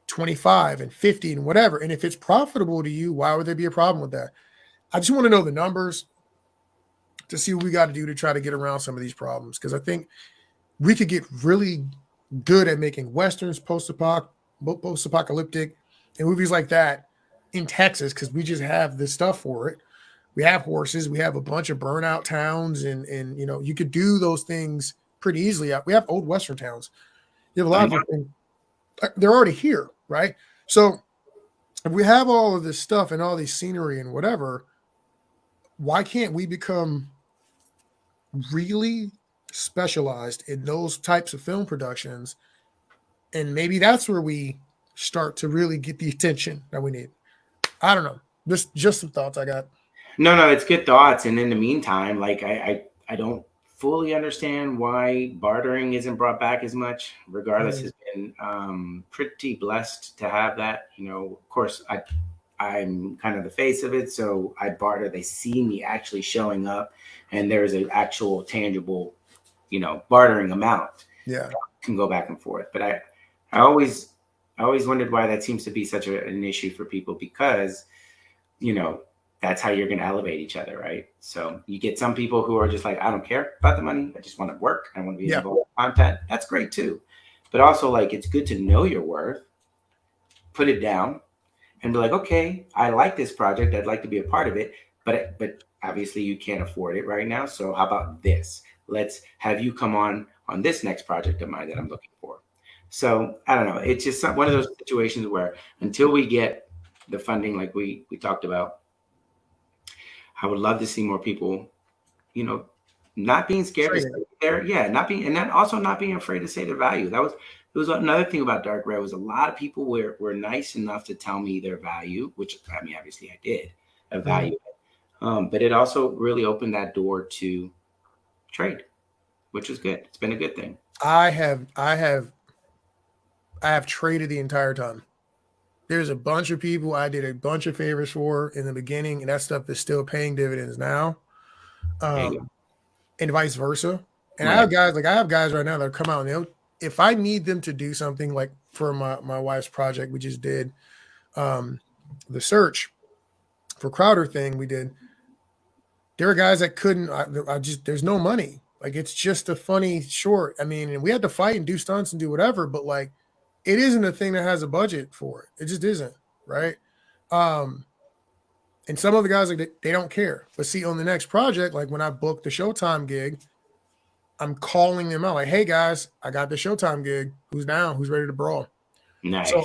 25 and 50 and whatever. And if it's profitable to you, why would there be a problem with that? I just want to know the numbers to see what we got to do to try to get around some of these problems. Because I think we could get really good at making Westerns, post-apoc, post-apocalyptic, and movies like that in Texas because we just have the stuff for it. We have horses. We have a bunch of burnout towns, and you could do those things pretty easily. We have old Western towns. You have a lot of those things. They're already here, right? So if we have all of this stuff and all these scenery and whatever, why can't we become really specialized in those types of film productions? And maybe that's where we start to really get the attention that we need. I don't know. Just some thoughts I got. No, it's good thoughts. And in the meantime, like I don't fully understand why bartering isn't brought back as much. Regardless, has been pretty blessed to have that. Of course, I'm kind of the face of it, so I barter. They see me actually showing up, and there's an actual tangible, bartering amount. Yeah, can go back and forth. But I always wondered why that seems to be such an issue for people, because that's how you're going to elevate each other, right? So you get some people who are just like, I don't care about the money. I just want to work. I want to be involved in content. That's great too. But also, like, it's good to know your worth, put it down, and be like, okay, I like this project. I'd like to be a part of it. But obviously you can't afford it right now. So how about this? Let's have you come on this next project of mine that I'm looking for. So I don't know. It's just one of those situations where until we get the funding, like we talked about, I would love to see more people, not being scared to say there. Yeah, not being afraid to say their value. It was another thing about Dark Red was a lot of people were nice enough to tell me their value, which I mean, obviously I did evaluate. But it also really opened that door to trade, which was good. It's been a good thing. I have traded the entire time. There's a bunch of people I did a bunch of favors for in the beginning, and that stuff is still paying dividends now, and vice versa. And I have guys right now that come out and if I need them to do something, like for my wife's project, we just did the search for Crowder thing we did. There are guys that couldn't. There's no money. Like, it's just a funny short. I mean, and we had to fight and do stunts and do whatever, but like, it isn't a thing that has a budget for it. It just isn't, right? And some of the guys, like, they don't care. But see, on the next project, like when I booked the Showtime gig, I'm calling them out like, hey guys, I got the Showtime gig. Who's down? Who's ready to brawl? Nice. So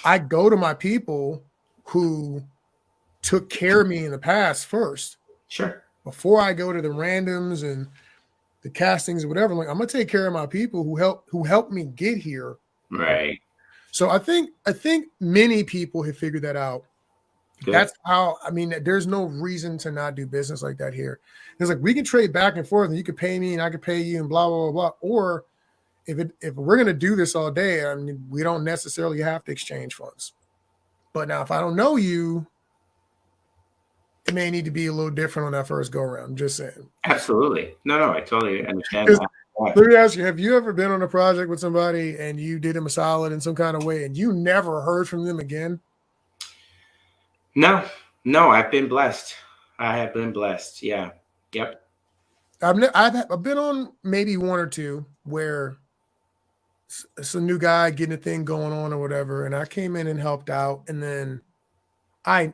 I go to my people who took care of me in the past first. Sure. Before I go to the randoms and the castings or whatever, like, I'm gonna take care of my people who helped me get here. Right. So I think many people have figured that out. Good. That's how, I mean, there's no reason to not do business like that here. It's like, we can trade back and forth and you could pay me and I could pay you and blah, blah, blah, blah. Or if we're going to do this all day, I mean, we don't necessarily have to exchange funds. But now if I don't know you, it may need to be a little different on that first go around. I'm just saying. Absolutely. No, I totally understand that. Let me ask you, have you ever been on a project with somebody and you did them a solid in some kind of way and you never heard from them again? No, I've been blessed. I have been blessed. Yeah. Yep. I've been on maybe one or two where it's a new guy getting a thing going on or whatever, and I came in and helped out, and then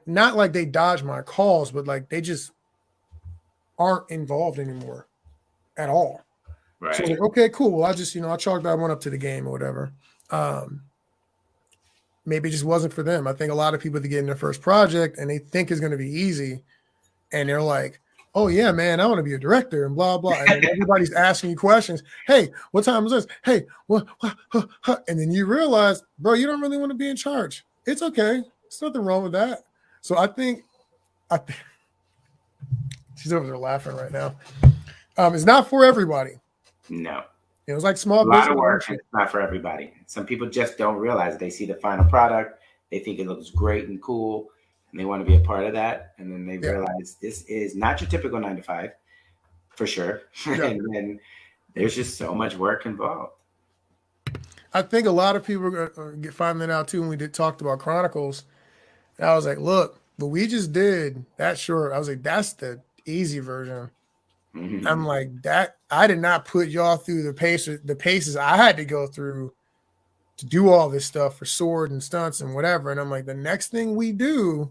not like they dodged my calls, but like they just aren't involved anymore at all. Right. So like, okay, cool. Well, I chalked that one up to the game or whatever. Maybe it just wasn't for them. I think a lot of people that get in their first project and they think it's going to be easy, and they're like, oh yeah, man, I want to be a director and blah, blah. And then everybody's asking you questions. Hey, what time is this? Hey, what? And then you realize, bro, you don't really want to be in charge. It's okay. There's nothing wrong with that. So I think she's over there laughing right now. It's not for everybody. No. It was like small business. A lot of work. It's not for everybody. Some people just don't realize it. They see the final product. They think it looks great and cool, and they want to be a part of that. And then they realize this is not your typical 9-to-5, for sure. Yeah. And then there's just so much work involved. I think a lot of people are finding that out too when we talked about Chronicles. And I was like, look, what we just did, that short, I was like, that's the easy version. Mm-hmm. I'm like, that I did not put y'all through the paces I had to go through to do all this stuff for sword and stunts and whatever. And I'm like, the next thing we do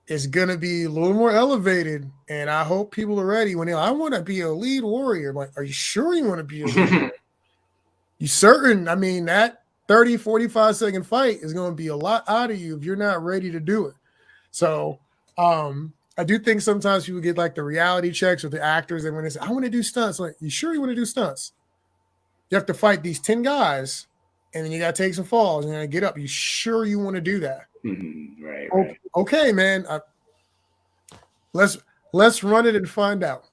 is gonna be a little more elevated. And I hope people are ready when they're like, I want to be a lead warrior. I'm like, are you sure you want to be a lead warrior? You certain? I mean, that 30, 45-second fight is going to be a lot out of you if you're not ready to do it. So I do think sometimes people get like the reality checks with the actors, and when they say, I want to do stunts, like, you sure you want to do stunts? You have to fight these 10 guys, and then you got to take some falls and then get up. You sure you want to do that? Right. Okay, man. Let's run it and find out.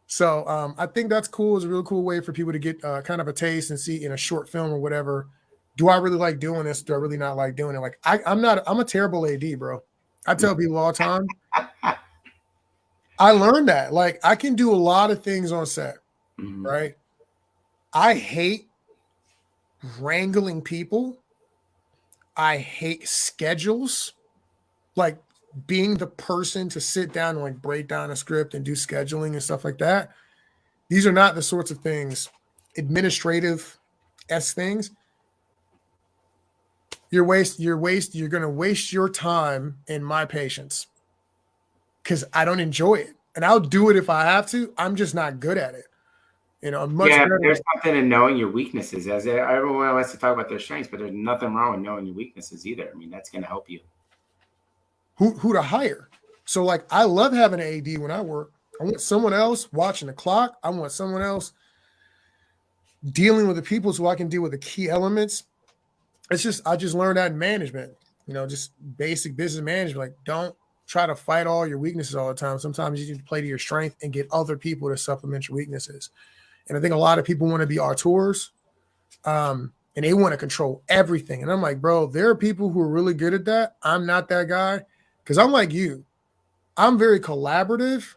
So I think that's cool. It's a really cool way for people to get kind of a taste and see in a short film or whatever. Do I really like doing this? Do I really not like doing it? Like I'm a terrible AD, bro. I tell people all the time. I learned that. Like I can do a lot of things on set, right? I hate wrangling people. I hate schedules. Like being the person to sit down and like break down a script and do scheduling and stuff like that. These are not the sorts of things, administrative-esque things. You're going to waste your time and my patience because I don't enjoy it. And I'll do it if I have to. I'm just not good at it. You know, I'm much better. There's something in knowing your weaknesses. As everyone wants to talk about their strengths, but there's nothing wrong with knowing your weaknesses either. I mean, that's going to help you. Who to hire. So like I love having an AD when I work. I want someone else watching the clock. I want someone else dealing with the people so I can deal with the key elements. I just learned that in management, you know, just basic business management. Like don't try to fight all your weaknesses all the time. Sometimes you need to play to your strength and get other people to supplement your weaknesses. And I think a lot of people want to be auteurs and they want to control everything. And I'm like, bro, there are people who are really good at that. I'm not that guy. Because I'm like you, I'm very collaborative.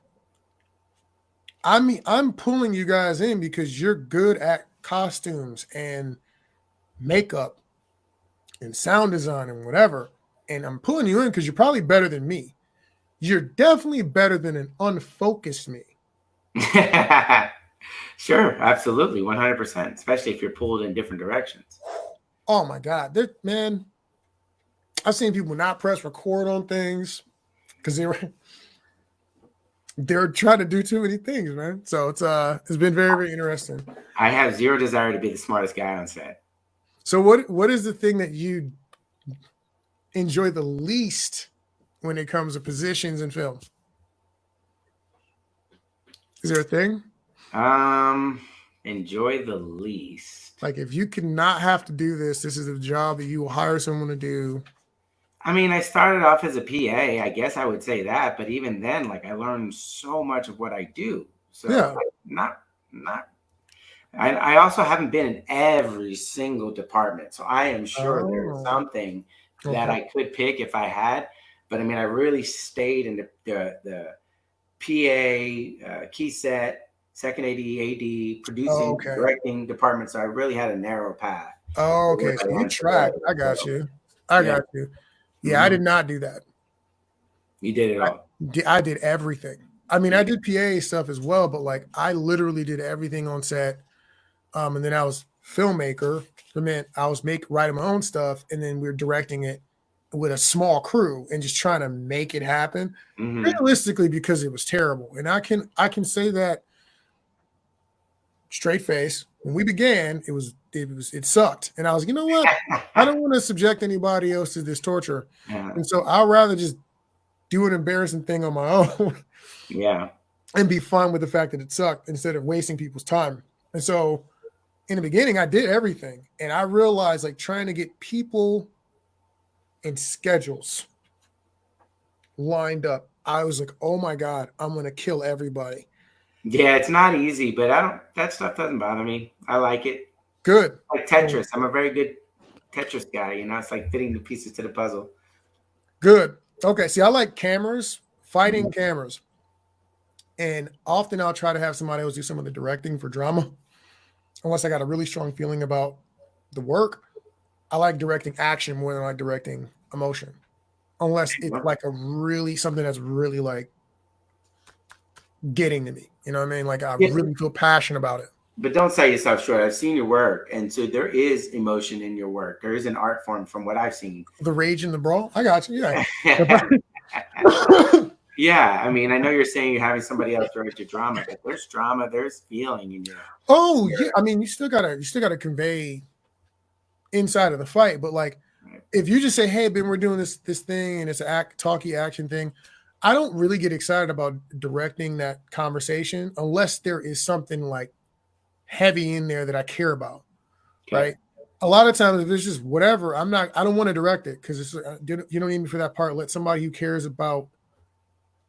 I mean, I'm pulling you guys in because you're good at costumes and makeup and sound design and whatever. And I'm pulling you in because you're probably better than me. You're definitely better than an unfocused me. Sure, absolutely, 100%, especially if you're pulled in different directions. Oh my God, man. I've seen people not press record on things because they're trying to do too many things, man. So it's been very, very interesting. I have zero desire to be the smartest guy on set. So what is the thing that you enjoy the least when it comes to positions in film? Is there a thing? Enjoy the least. Like if you cannot have to do this is a job that you will hire someone to do. I mean, I started off as a PA. I guess I would say that, but even then, like I learned so much of what I do. So yeah, not. I also haven't been in every single department, so I am sure there's something that I could pick if I had. But I mean, I really stayed in the PA, key set, second AD, producing, directing department. So I really had a narrow path. Oh, okay. So you tracked. I got you. Got you. Yeah, I did not do that. You did it all. I did everything. I mean, I did PA stuff as well, but like I literally did everything on set. And then I was filmmaker. I mean, I was writing my own stuff, and then we were directing it with a small crew and just trying to make it happen realistically because it was terrible. And I can say that straight face. When we began, it sucked. And I was, you know what? I don't want to subject anybody else to this torture. Yeah. And so I'd rather just do an embarrassing thing on my own. Yeah. And be fine with the fact that it sucked instead of wasting people's time. And so in the beginning, I did everything. And I realized like trying to get people and schedules lined up, I was like, oh my God, I'm going to kill everybody. Yeah, it's not easy, but that stuff doesn't bother me. I like it. Good. Like Tetris. I'm a very good Tetris guy. You know, it's like fitting the pieces to the puzzle. Good. Okay. See, I like cameras, fighting cameras. And often I'll try to have somebody else do some of the directing for drama. Unless I got a really strong feeling about the work. I like directing action more than I like directing emotion. Unless it's like something that's really like getting to me. You know what I mean? Like I really feel passionate about it. But don't sell yourself short. I've seen your work, and so there is emotion in your work. There is an art form from what I've seen. The rage and the brawl. I got you. Yeah. Yeah, I mean, I know you're saying you're having somebody else direct your drama, but there's drama, there's feeling in your. Oh yeah. I mean, you still gotta convey inside of the fight, but like Right. if you just say, "Hey, Ben, we're doing this thing," and it's an talky action thing, I don't really get excited about directing that conversation unless there is something like heavy in there that I care about, Okay. right? A lot of times, if it's just whatever, I don't want to direct it because it's you don't need me for that part. Let somebody who cares about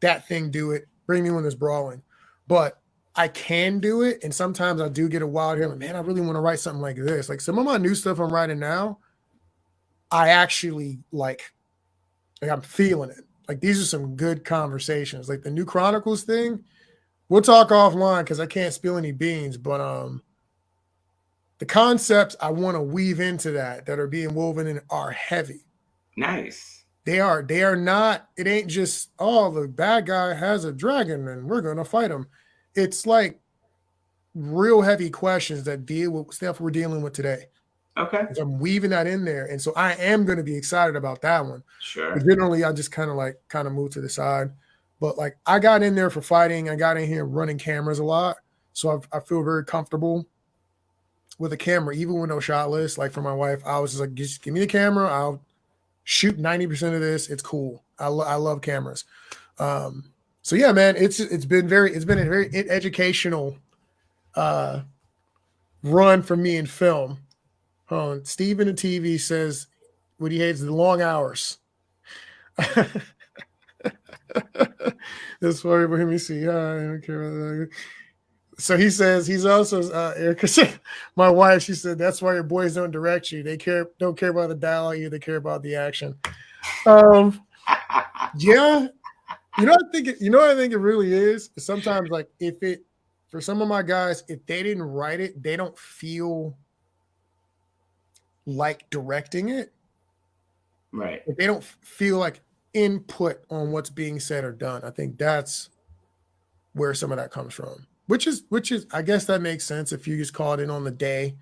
that thing do it. Bring me when there's brawling, but I can do it, and sometimes I do get a wild hair. Like, man, I really want to write something like this. Like some of my new stuff I'm writing now, I actually like I'm feeling it. Like these are some good conversations. Like the new Chronicles thing, we'll talk offline because I can't spill any beans. But the concepts I want to weave into that are being woven in are heavy. Nice. They are not. It ain't just the bad guy has a dragon and we're gonna fight him. It's like real heavy questions that deal with stuff we're dealing with today. Okay. So I'm weaving that in there, and so I am going to be excited about that one. But Sure. generally, I just kind of move to the side. But like I got in there for fighting. I got in here running cameras a lot, so I feel very comfortable with a camera, even with no shot list. Like for my wife, I was just like, just give me the camera. I'll shoot 90% of this. It's cool. I love cameras. So yeah, man, it's been a very educational uh, run for me in film. Steven in TV says what he hates the long hours. That's funny, but let me see. I don't care. So he says he's also Erica said, my wife. She said that's why your boys don't direct you. They don't care about the dialogue. They care about the action. Yeah, I think it really is. Sometimes, like for some of my guys, if they didn't write it, they don't feel like directing it. Right. If they don't feel like input on what's being said or done. I think that's where some of that comes from. Which is I guess that makes sense if you just call it in on the day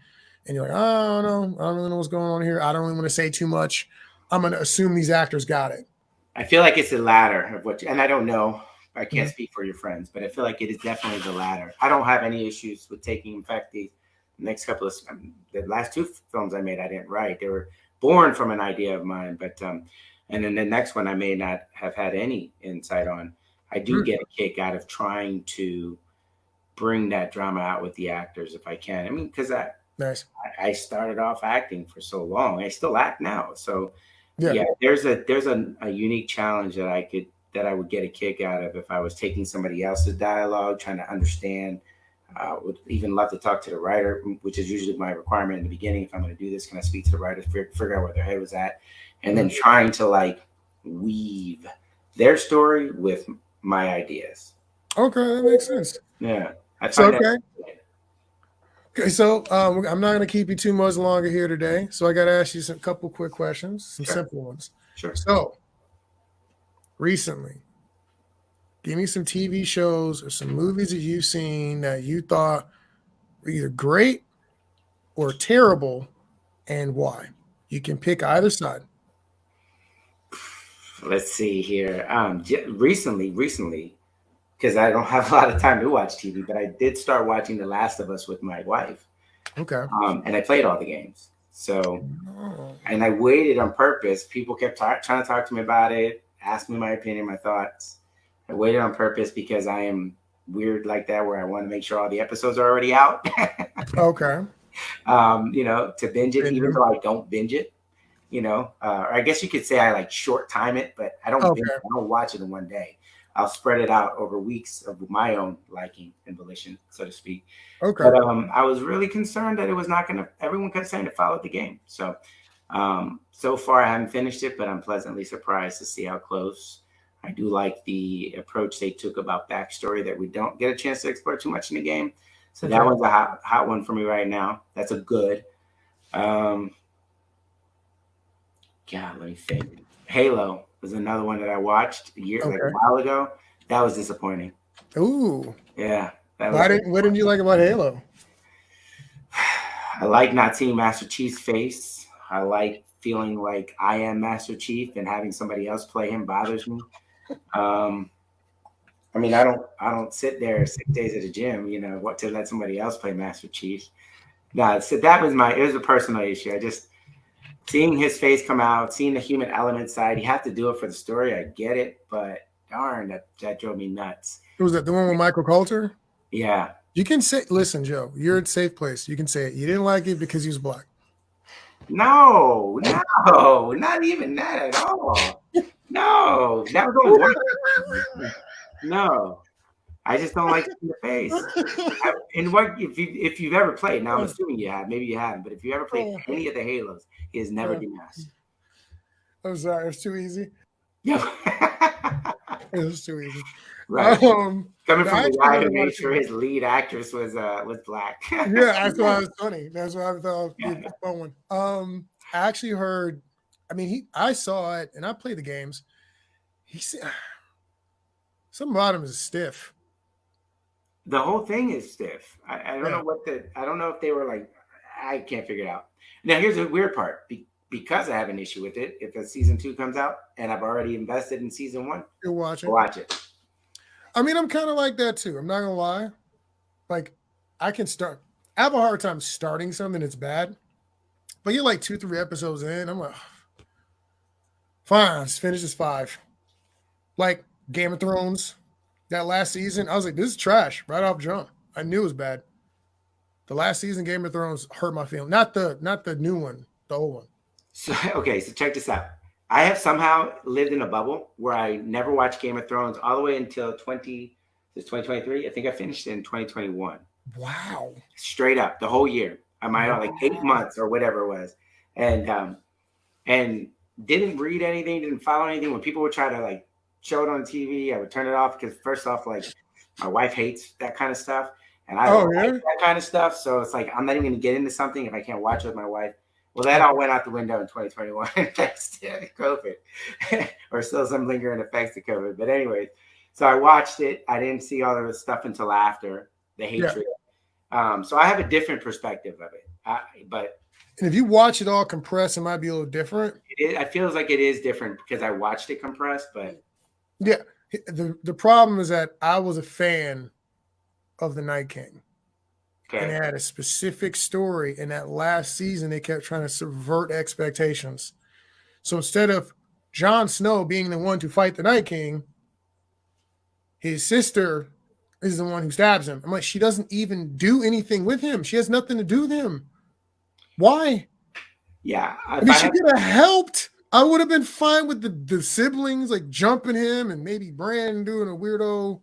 and you're like, oh, I don't know, I don't really know what's going on here. I don't really want to say too much. I'm gonna assume these actors got it. I feel like it's the latter of what, and I don't know. I can't Mhm. speak for your friends, but I feel like it is definitely the latter. I don't have any issues with taking. In fact, the next couple of the last two films I made, I didn't write. They were born from an idea of mine, but and then the next one I may not have had any insight on. I do Mm, get a kick out of trying to bring that drama out with the actors if I can. I mean, because nice. I started off acting for so long. I still act now. So Yeah. yeah, there's a unique challenge that I would get a kick out of if I was taking somebody else's dialogue, trying to understand. Would even love to talk to the writer, which is usually my requirement in the beginning. If I'm going to do this, can I speak to the writer, figure out where their head was at, and then Mhm. trying to like weave their story with my ideas. Okay, that makes sense. Yeah, I So find that. okay. Okay, so I'm not going to keep you too much longer here today. So I got to ask you some couple quick questions, some Sure, simple ones. sure. So recently, give me some TV shows or some movies that you've seen that you thought were either great or terrible, and why. You can pick either side. Let's see here. Recently, because I don't have a lot of time to watch TV, but I did start watching The Last of Us with my wife, Okay. and I played all the games. So, Oh, and I waited on purpose. People kept trying to talk to me about it, ask me my opinion, my thoughts. I waited on purpose because I am weird like that, where I want to make sure all the episodes are already out. okay. To binge it, even Benjamin. though I don't binge it. Or I guess you could say I like short time it, but Okay. I don't watch it in one day. I'll spread it out over weeks of my own liking and volition, so to speak. Okay. But I was really concerned that it was not going to. Everyone kept saying to follow the game. So so far I haven't finished it, but I'm pleasantly surprised to see how close. I do like the approach they took about backstory that we don't get a chance to explore too much in the game. So that Okay. one's a hot one for me right now. That's a good. Um, God, let me think. Halo was another one that I watched like a Okay. while ago. That was disappointing. Ooh. Yeah, that was. What didn't you like about Halo? I like not seeing Master Chief's face. I like feeling like I am Master Chief, and having somebody else play him bothers me. Um, I mean, I don't sit there 6 days at the gym, what to let somebody else play Master Chief. No, so it was a personal issue. I just seeing his face come out, seeing the human element side. You have to do it for the story. I get it, but darn, that drove me nuts. Was that the one with Michael Coulter? Yeah. You can say, listen, Joe, you're at a safe place. You can say it. You didn't like it because he was black. No, not even that at all. No, that was going worse. No, I just don't like seeing the face. And what if you've ever played? Now I'm assuming you have. Maybe you haven't, but if you ever played any of the Halos, he has never demasked. I'm sorry, it's too easy. Yeah, it was too easy. Right. Coming from the guy who made sure his lead actress was black. Yeah, I thought it was funny. That's why I thought it was fun one. I actually heard. I mean, I saw it, and I played the games. He said something about him is stiff. The whole thing is stiff. I don't know I don't know if they were like. I can't figure it out. Now here's the weird part. Because I have an issue with it, if a season 2 comes out and I've already invested in season 1, you'll watch it. I mean, I'm kind of like that too. I'm not gonna lie. Like, I have a hard time starting something that's bad, but you're like 2-3 episodes in. I'm like, fine, let's finish this 5. Like Game of Thrones, that last season, I was like, this is trash right off jump. I knew it was bad. The last season, Game of Thrones hurt my feeling. Not the new one, the old one. So check this out. I have somehow lived in a bubble where I never watched Game of Thrones all the way until 2023. I think I finished it in 2021. Wow. Straight up, the whole year. I might have like 8 months or whatever it was. And didn't read anything, didn't follow anything. When people would try to like show it on TV, I would turn it off because first off, like my wife hates that kind of stuff. And I like that kind of stuff. So it's like, I'm not even going to get into something if I can't watch it with my wife. Well, that all went out the window in 2021 thanks to COVID or still some lingering effects of COVID. But anyways, so I watched it. I didn't see all of the stuff until after the hatred. Yeah. So I have a different perspective of it. And if you watch it all compressed, it might be a little different. I feel like it is different because I watched it compressed, but yeah. The problem is that I was a fan of the Night King. Okay. And it had a specific story. In that last season, they kept trying to subvert expectations. So instead of Jon Snow being the one to fight the Night King, his sister is the one who stabs him. I'm like, she doesn't even do anything with him. She has nothing to do with him. Why? Yeah. I mean, she could have helped. I would have been fine with the siblings like jumping him and maybe Bran doing a weirdo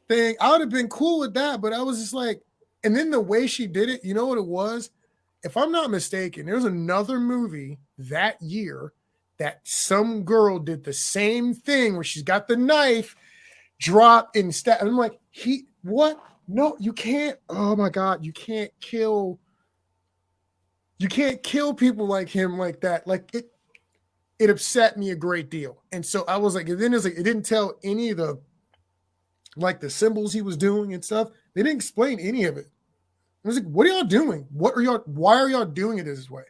thing. I would have been cool with that, but I was just like, and then the way she did it, you know what it was? If I'm not mistaken, there was another movie that year that some girl did the same thing where she's got the knife, drop and stab. I'm like, what? No, you can't. Oh my God, you can't kill people like him like that. Like it upset me a great deal. And so I was like, and then it's like, it didn't tell any of the symbols he was doing and stuff. They didn't explain any of it. I was like, what are y'all doing? Why are y'all doing it this way?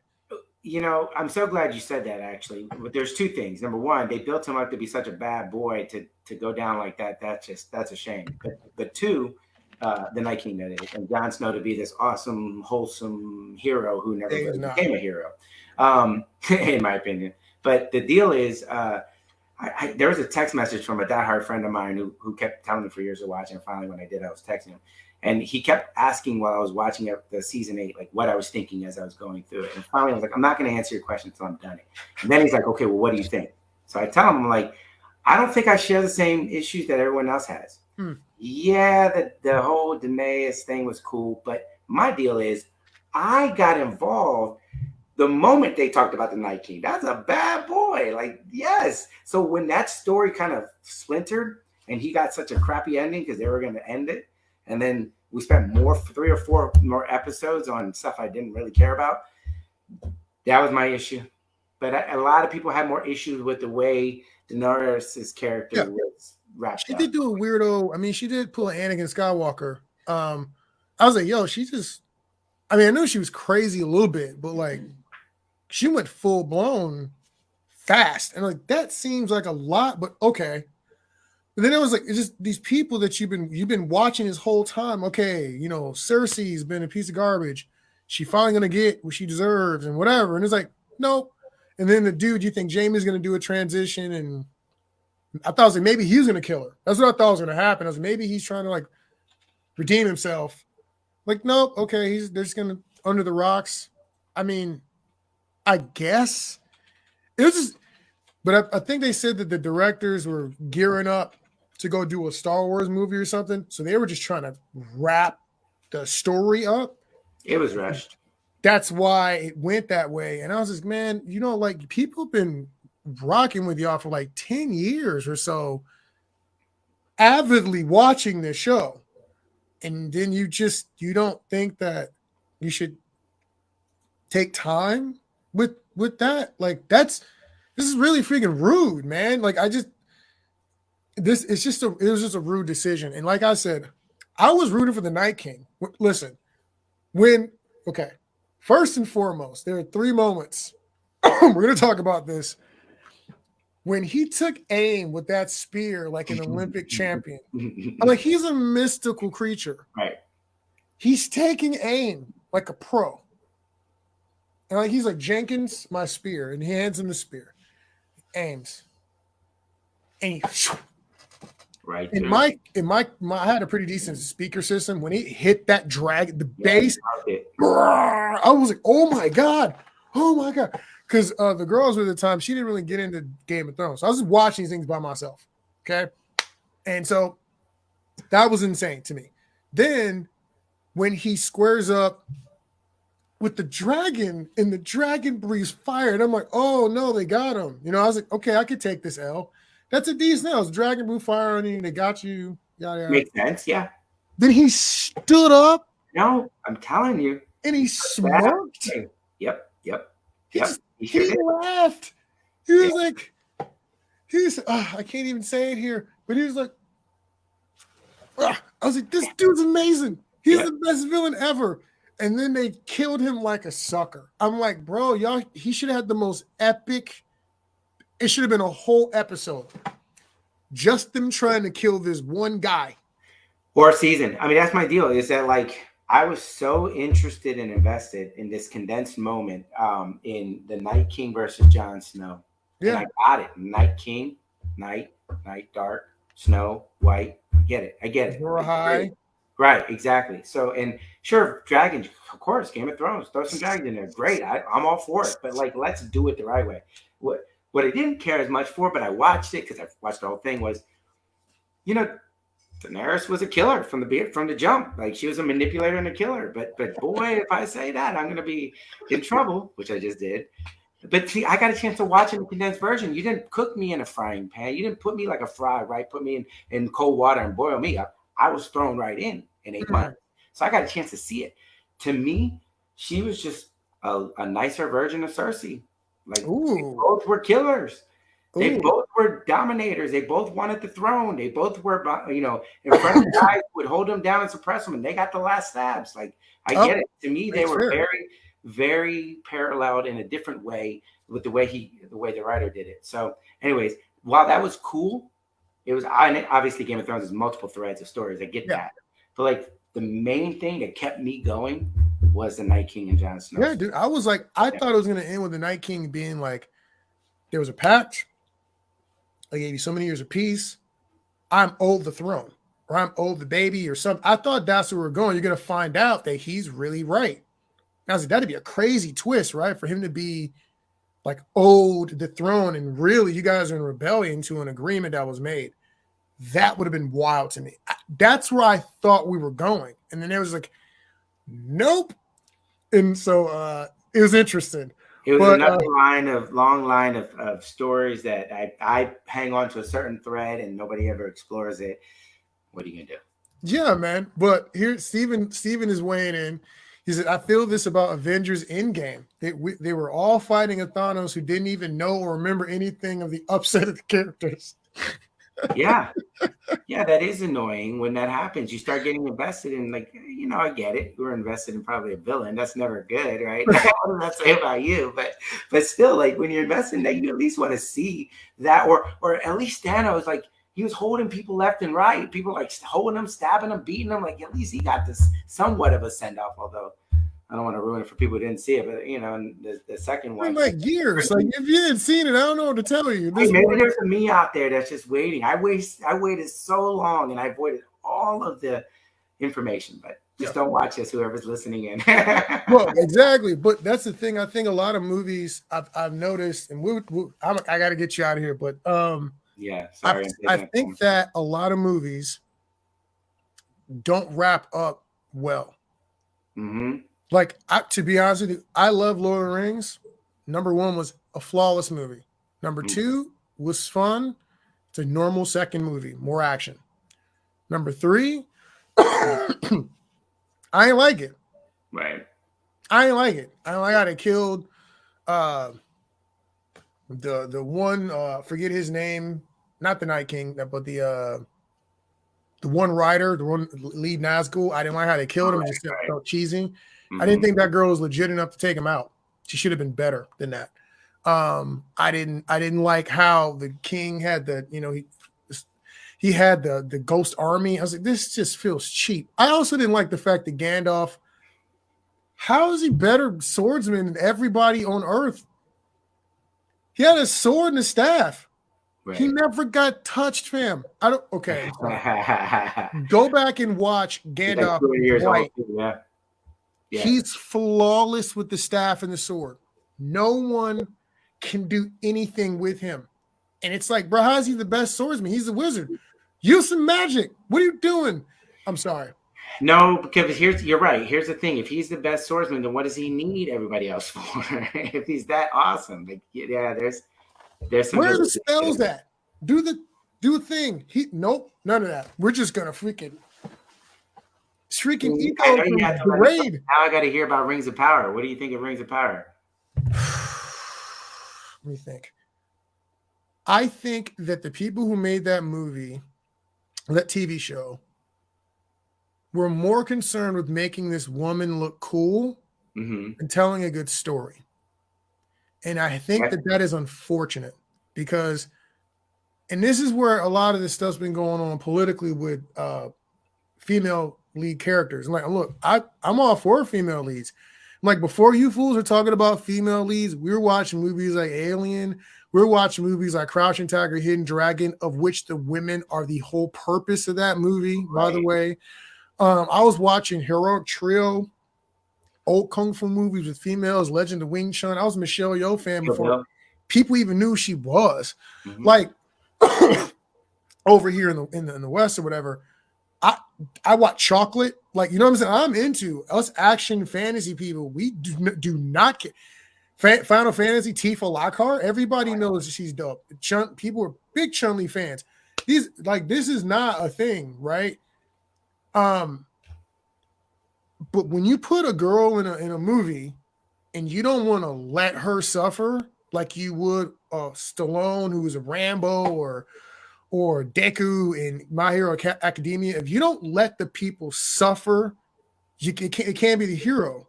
I'm so glad you said that actually. But there's 2 things. Number one, they built him up to be such a bad boy to go down like that. That's a shame. But 2, the Night King did it, and Jon Snow to be this awesome, wholesome hero who never really became a hero, in my opinion. But the deal is, there was a text message from a diehard friend of mine who kept telling me for years to watch, and finally when I did, I was texting him. And he kept asking while I was watching the season 8, like what I was thinking as I was going through it. And finally I was like, I'm not going to answer your question until I'm done it. And then he's like, okay, well, what do you think? So I tell him, I'm like, I don't think I share the same issues that everyone else has. Yeah, the whole Daenerys thing was cool. But my deal is I got involved the moment they talked about the Night King. That's a bad boy. Like, yes. So when that story kind of splintered and he got such a crappy ending because they were going to end it, and then we spent 3 or 4 more episodes on stuff I didn't really care about. That was my issue. But a lot of people had more issues with the way Daenerys' character was wrapped up. She did do a weirdo. I mean, she did pull an Anakin Skywalker. I was like, yo, she just I mean, I know she was crazy a little bit, but like she went full blown fast. And like that seems like a lot, but okay. But then it was like it's just these people that you've been watching this whole time. Okay, you know, Cersei's been a piece of garbage. She finally gonna get what she deserves and whatever. And it's like, nope. And then the dude, you think Jamie's gonna do a transition, and I thought it was like maybe he's gonna kill her. That's what I thought was gonna happen. I was like, maybe he's trying to like redeem himself. Like, nope, okay, they're just gonna under the rocks. I mean, I guess it was just, but I think they said that the directors were gearing up to go do a Star Wars movie or something. So they were just trying to wrap the story up. It was rushed. That's why it went that way. And I was just, man, you know, like people have been rocking with y'all for like 10 years or so, avidly watching this show. And then you don't think that you should take time with that? Like this is really freaking rude, man. Like it was just a rude decision. And like I said, I was rooting for the Night King. Listen, first and foremost, there are 3 moments. We're going to talk about this. When he took aim with that spear like an Olympic champion, I'm like, he's a mystical creature. Right. He's taking aim like a pro. And like he's like, Jenkins, my spear. And he hands him the spear. Aims. And he right. In my I had a pretty decent speaker system. When he hit that drag, the bass, I was like, oh my God. Because the girls at the time, she didn't really get into Game of Thrones. So I was just watching these things by myself. Okay. And so that was insane to me. Then when he squares up with the dragon and the dragon breathes fire, and I'm like, oh no, they got him. You know, I was like, okay, I could take this L. That's a decent L. It's dragon breathe fire on you. They got you. Yada, yada. Makes sense. Yeah. Then he stood up. No, I'm telling you. And he smirked. Yep. He laughed. He was like, I can't even say it here, but he was like, I was like, this dude's amazing. He's the best villain ever. And then they killed him like a sucker. I'm like, bro, he should have had the most epic. It should have been a whole episode. Just them trying to kill this one guy. Or a season. I mean, that's my deal, is that like, I was so interested and invested in this condensed moment in the Night King versus Jon Snow. Yeah. And I got it. Night King, night, dark, snow, white. I get it. You're high. Right, exactly. So, and sure, dragons, of course, Game of Thrones, throw some dragons in there. Great. I'm all for it. But like, let's do it the right way. What I didn't care as much for, but I watched it because I watched the whole thing, was, you know, Daenerys was a killer from the jump. Like, she was a manipulator and a killer. But boy, if I say that, I'm going to be in trouble, which I just did. But see, I got a chance to watch it in the condensed version. You didn't cook me in a frying pan. You didn't put me like a fry, right? Put me in cold water and boil me up. I was thrown right in 8 months. So I got a chance to see it. To me, she was just a nicer version of Cersei. Like, they both were killers. They both were dominators. They both wanted the throne. They both were, you know, in front of guys who would hold them down and suppress them, and they got the last stabs. Like, I get it. To me, they were very, very paralleled in a different way with the way the writer did it. So, anyways, while that was cool, it was obviously Game of Thrones is multiple threads of stories. I get that, but like the main thing that kept me going was the Night King and Jon Snow. Yeah, dude. I was like, I thought it was going to end with the Night King being like, there was a pact. I gave you so many years of peace. I'm owed the throne, or I'm owed the baby, or something. I thought that's where we're going. You're going to find out that he's really right. I was like, that'd be a crazy twist, right? For him to be like owed the throne, and really you guys are in rebellion to an agreement that was made. That would have been wild to me. That's where I thought we were going. And then there was like, nope. And so it was interesting. It was another long line of stories that I hang on to a certain thread and nobody ever explores it. What are you gonna do? Yeah, man. But here, Steven is weighing in. He said, I feel this about Avengers Endgame. They were all fighting a Thanos who didn't even know or remember anything of the upset of the characters. Yeah. Yeah, that is annoying when that happens. You start getting invested in, like, I get it. You were invested in probably a villain. That's never good, right? What does that say about you? But still, like when you're invested in that, you at least want to see that, or at least Thanos, like he was holding people left and right. People like holding them, stabbing them, beating them. Like at least he got this somewhat of a send off. Although I don't want to ruin it for people who didn't see it, but and the second In one. like years. Like if you hadn't seen it, I don't know what to tell you. Hey, maybe there's a me out there that's just waiting. I waited so long and I avoided all of the information, but just don't watch this, whoever's listening in. Well, exactly. But that's the thing. I think a lot of movies I've noticed, and I got to get you out of here. But yeah, sorry. I think that a lot of movies don't wrap up well. Mm-hmm. Like to be honest with you, I love Lord of the Rings. Number 1 was a flawless movie. Number 2 was fun. It's a normal second movie, more action. Number 3, I ain't like it. Right. I ain't like it. I don't like how they killed the one forget his name, not the Night King, but the one rider, the one lead Nazgul. I didn't like how they killed him. It just felt cheesy. Mm-hmm. I didn't think that girl was legit enough to take him out. She should have been better than that. I didn't like how the king had he had the ghost army. I was like, this just feels cheap. I also didn't like the fact that Gandalf, how is he better swordsman than everybody on Earth? He had a sword and a staff. Right. He never got touched, fam. Okay. Go back and watch Gandalf. Yeah. He's flawless with the staff and the sword. No one can do anything with him. And it's like, bro, how's he the best swordsman? He's a wizard. Use some magic. What are you doing? I'm sorry. No, because you're right. Here's the thing. If he's the best swordsman, then what does he need everybody else for? If he's that awesome. Like, yeah, there's some. Where are the spells at? Do a thing. Nope, none of that. We're just gonna freaking eco the raid. Now I gotta hear about Rings of Power. What do you think of Rings of Power? Let me think. I think that the people who made that movie, that TV show, were more concerned with making this woman look cool and telling a good story. And I think that is unfortunate because, and this is where a lot of this stuff's been going on politically with female lead characters. Like, look, I'm all for female leads. Like, before you fools are talking about female leads, we were watching movies like Alien. We're watching movies like Crouching Tiger, Hidden Dragon, of which the women are the whole purpose of that movie, by the way. I was watching Heroic Trio, old kung fu movies with females, Legend of Wing Chun. I was a Michelle Yeoh fan before people even knew who she was. Like, over here in the West or whatever, I watch Chocolate. Like, you know what I'm saying? I'm into us action fantasy people. We do not care. Final Fantasy, Tifa Lockhart, everybody knows she's dope. People are big Chun-Li fans. This is not a thing, right? But when you put a girl in a movie and you don't want to let her suffer like you would Stallone, who was a Rambo, or Deku in My Hero Academia, if you don't let the people suffer, it can't be the hero.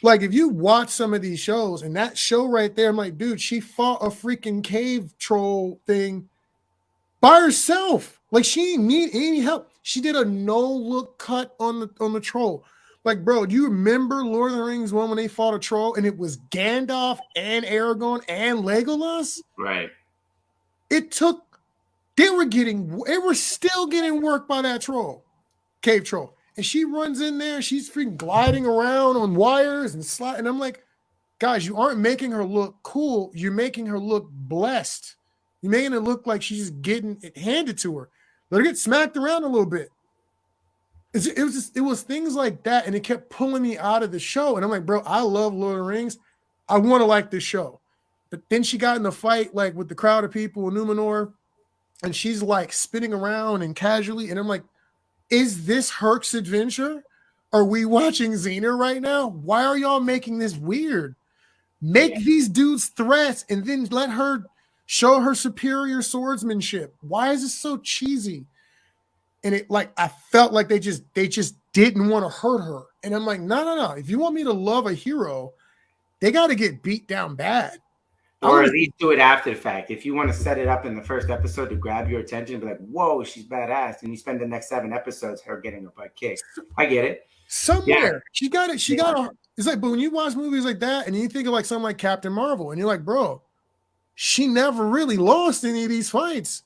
Like, if you watch some of these shows, and that show right there, I'm like, dude, she fought a freaking cave troll thing by herself. Like, she didn't need any help. She did a no-look cut on the troll. Like, bro, do you remember Lord of the Rings 1 when they fought a troll and it was Gandalf and Aragorn and Legolas? Right. They were still getting work by that troll, cave troll. And she runs in there, she's freaking gliding around on wires and sliding. And I'm like, guys, you aren't making her look cool. You're making her look blessed. You're making it look like she's just getting it handed to her. Let her get smacked around a little bit. It was things like that, and it kept pulling me out of the show. And I'm like, bro, I love Lord of the Rings. I want to like this show. But then she got in a fight like with the crowd of people in Numenor, and she's like spinning around and casually, and I'm like, is this Herc's adventure? Are we watching Xena right now? Why are y'all making this weird? Make these dudes threats and then let her Show her superior swordsmanship. Why is it so cheesy? And it like I felt like they just didn't want to hurt her. And I'm like, no. If you want me to love a hero, they got to get beat down bad. Or at least do it after the fact. If you want to set it up in the first episode to grab your attention, be like, whoa, she's badass. And you spend the next 7 episodes her getting her butt kicked. I get it. Somewhere. She got it. It's like, but when you watch movies like that and you think of like something like Captain Marvel and you're like, bro, she never really lost any of these fights.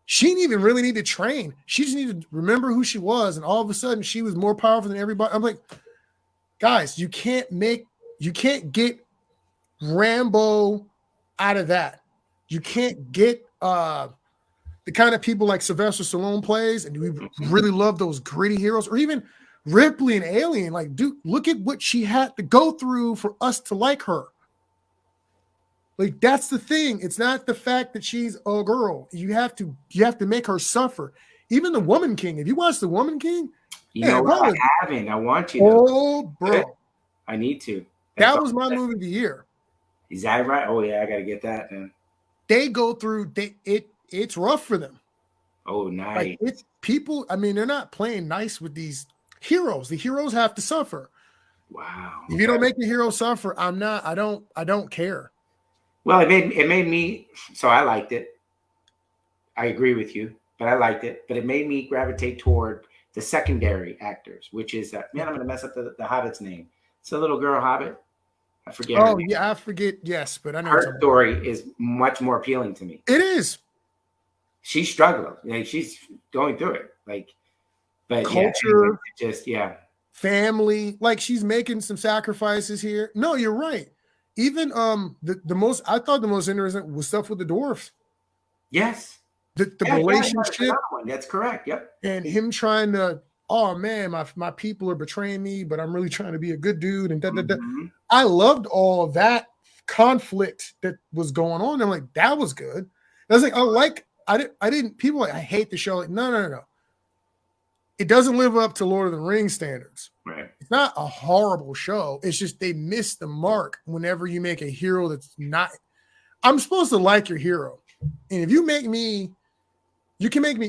She didn't even really need to train. She just needed to remember who she was. And all of a sudden she was more powerful than everybody. I'm like, guys, you can't get Rambo out of that. You can't get the kind of people like Sylvester Stallone plays, and we really love those gritty heroes, or even Ripley and Alien. Like, dude, look at what she had to go through for us to like her. Like, that's the thing. It's not the fact that she's a girl. You have to make her suffer. Even the Woman King. If you watch the Woman King, I haven't. I want you to. Oh, bro, I need to. That was my movie of the year. Is that right? Oh yeah, I gotta get that then. They go through it's rough for them. Oh, nice. Like, it's people, I mean, they're not playing nice with these heroes. The heroes have to suffer. Wow. If you don't make the hero suffer, I don't care. Well, it made me, so I liked it. I agree with you, but I liked it. But it made me gravitate toward the secondary actors, which is man, I'm gonna mess up the Hobbit's name. It's a little girl Hobbit. I forget. Oh, yeah, I forget. Yes, but I know her story is much more appealing to me. It is. She's struggling. Like, she's going through it. Like, but culture, family. Like, she's making some sacrifices here. No, you're right. Even I thought the most interesting was stuff with the dwarfs. Yes. The relationship. That's correct. Yep. And him trying to, oh man, my people are betraying me, but I'm really trying to be a good dude. And I loved all of that conflict that was going on. I'm like, that was good. I was like, I didn't people like, I hate the show. Like, no. It doesn't live up to Lord of the Rings standards. Right. It's not a horrible show. It's just they miss the mark whenever you make a hero that's not. I'm supposed to like your hero. And if you make me, you can make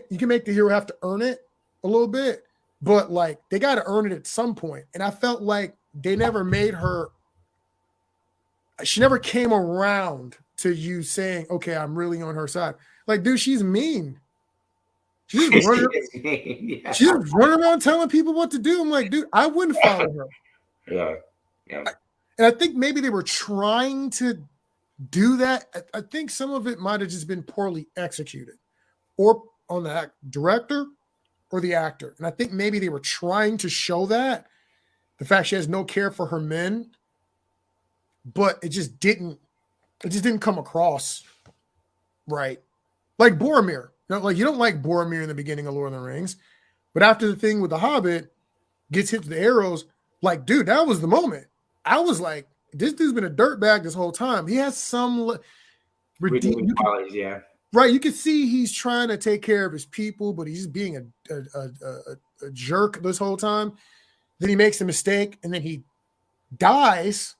the hero have to earn it a little bit, but like they got to earn it at some point. And I felt like they never made her. She never came around to you saying, "Okay, I'm really on her side." Like, dude, she's mean. She's just running around telling people what to do. I'm like, dude, I wouldn't follow her. Yeah. And I think maybe they were trying to do that. I think some of it might have just been poorly executed, or on the director or the actor. And I think maybe they were trying to show that the fact she has no care for her men, but it just didn't come across right. Like Boromir. Like, you don't like Boromir in the beginning of Lord of the Rings, but after the thing with the Hobbit gets hit with the arrows, like, dude, that was the moment. I was like, this dude's been a dirtbag this whole time. He has some redeeming qualities, yeah. Right, you can see he's trying to take care of his people, but he's being a jerk this whole time. Then he makes a mistake, and then he dies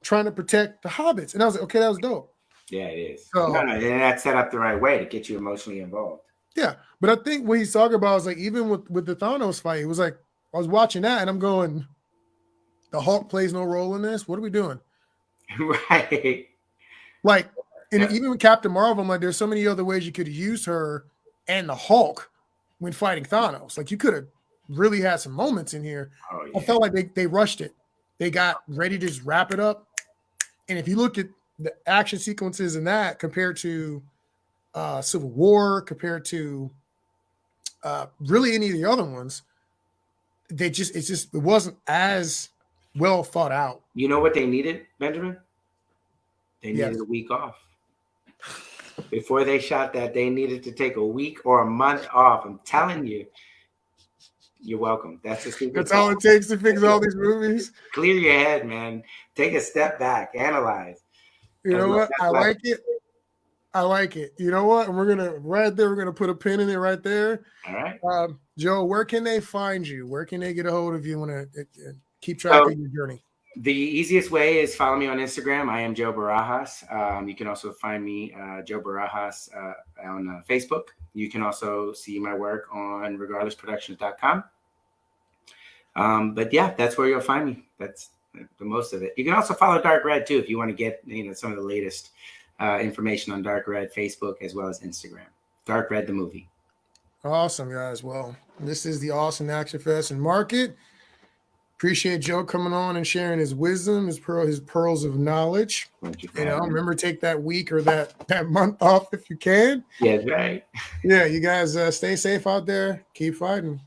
trying to protect the hobbits. And I was like, okay, that was dope. Yeah, it is. So, and that's set up the right way to get you emotionally involved. Yeah, but I think what he's talking about is like, even with the Thanos fight, it was like I was watching that, and I'm going, the Hulk plays no role in this. What are we doing? Right. Like, and even with Captain Marvel, I'm like, there's so many other ways you could have used her and the Hulk when fighting Thanos. Like, you could have really had some moments in here. Oh, yeah. I felt like they rushed it. They got ready to just wrap it up. And if you look at the action sequences in that compared to Civil War, compared to really any of the other ones, it wasn't as well thought out. You know what they needed, Benjamin? They needed a week off. Before they shot that, they needed to take a week or a month off. I'm telling you. You're welcome. That's all it takes to fix all these movies. Clear your head, man. Take a step back. Analyze. You know what? I like it. I like it. You know what? We're gonna put a pin in it right there. All right. Joe, where can they find you? Where can they get a hold of you when to keep track of your journey? The easiest way is follow me on Instagram. I am Joe Barajas. You can also find me, Joe Barajas, on Facebook. You can also see my work on regardlessproductions.com. But yeah, that's where you'll find me. That's the most of it. You can also follow Dark Red too if you want to get some of the latest information on Dark Red, Facebook as well as Instagram. Dark Red the movie. Awesome, guys. Well, this is the Austin Action Fest and Market. Appreciate Joe coming on and sharing his wisdom, his pearls of knowledge. Thank you. Remember, take that week or that month off if you can. Yeah, right. Yeah, you guys stay safe out there. Keep fighting.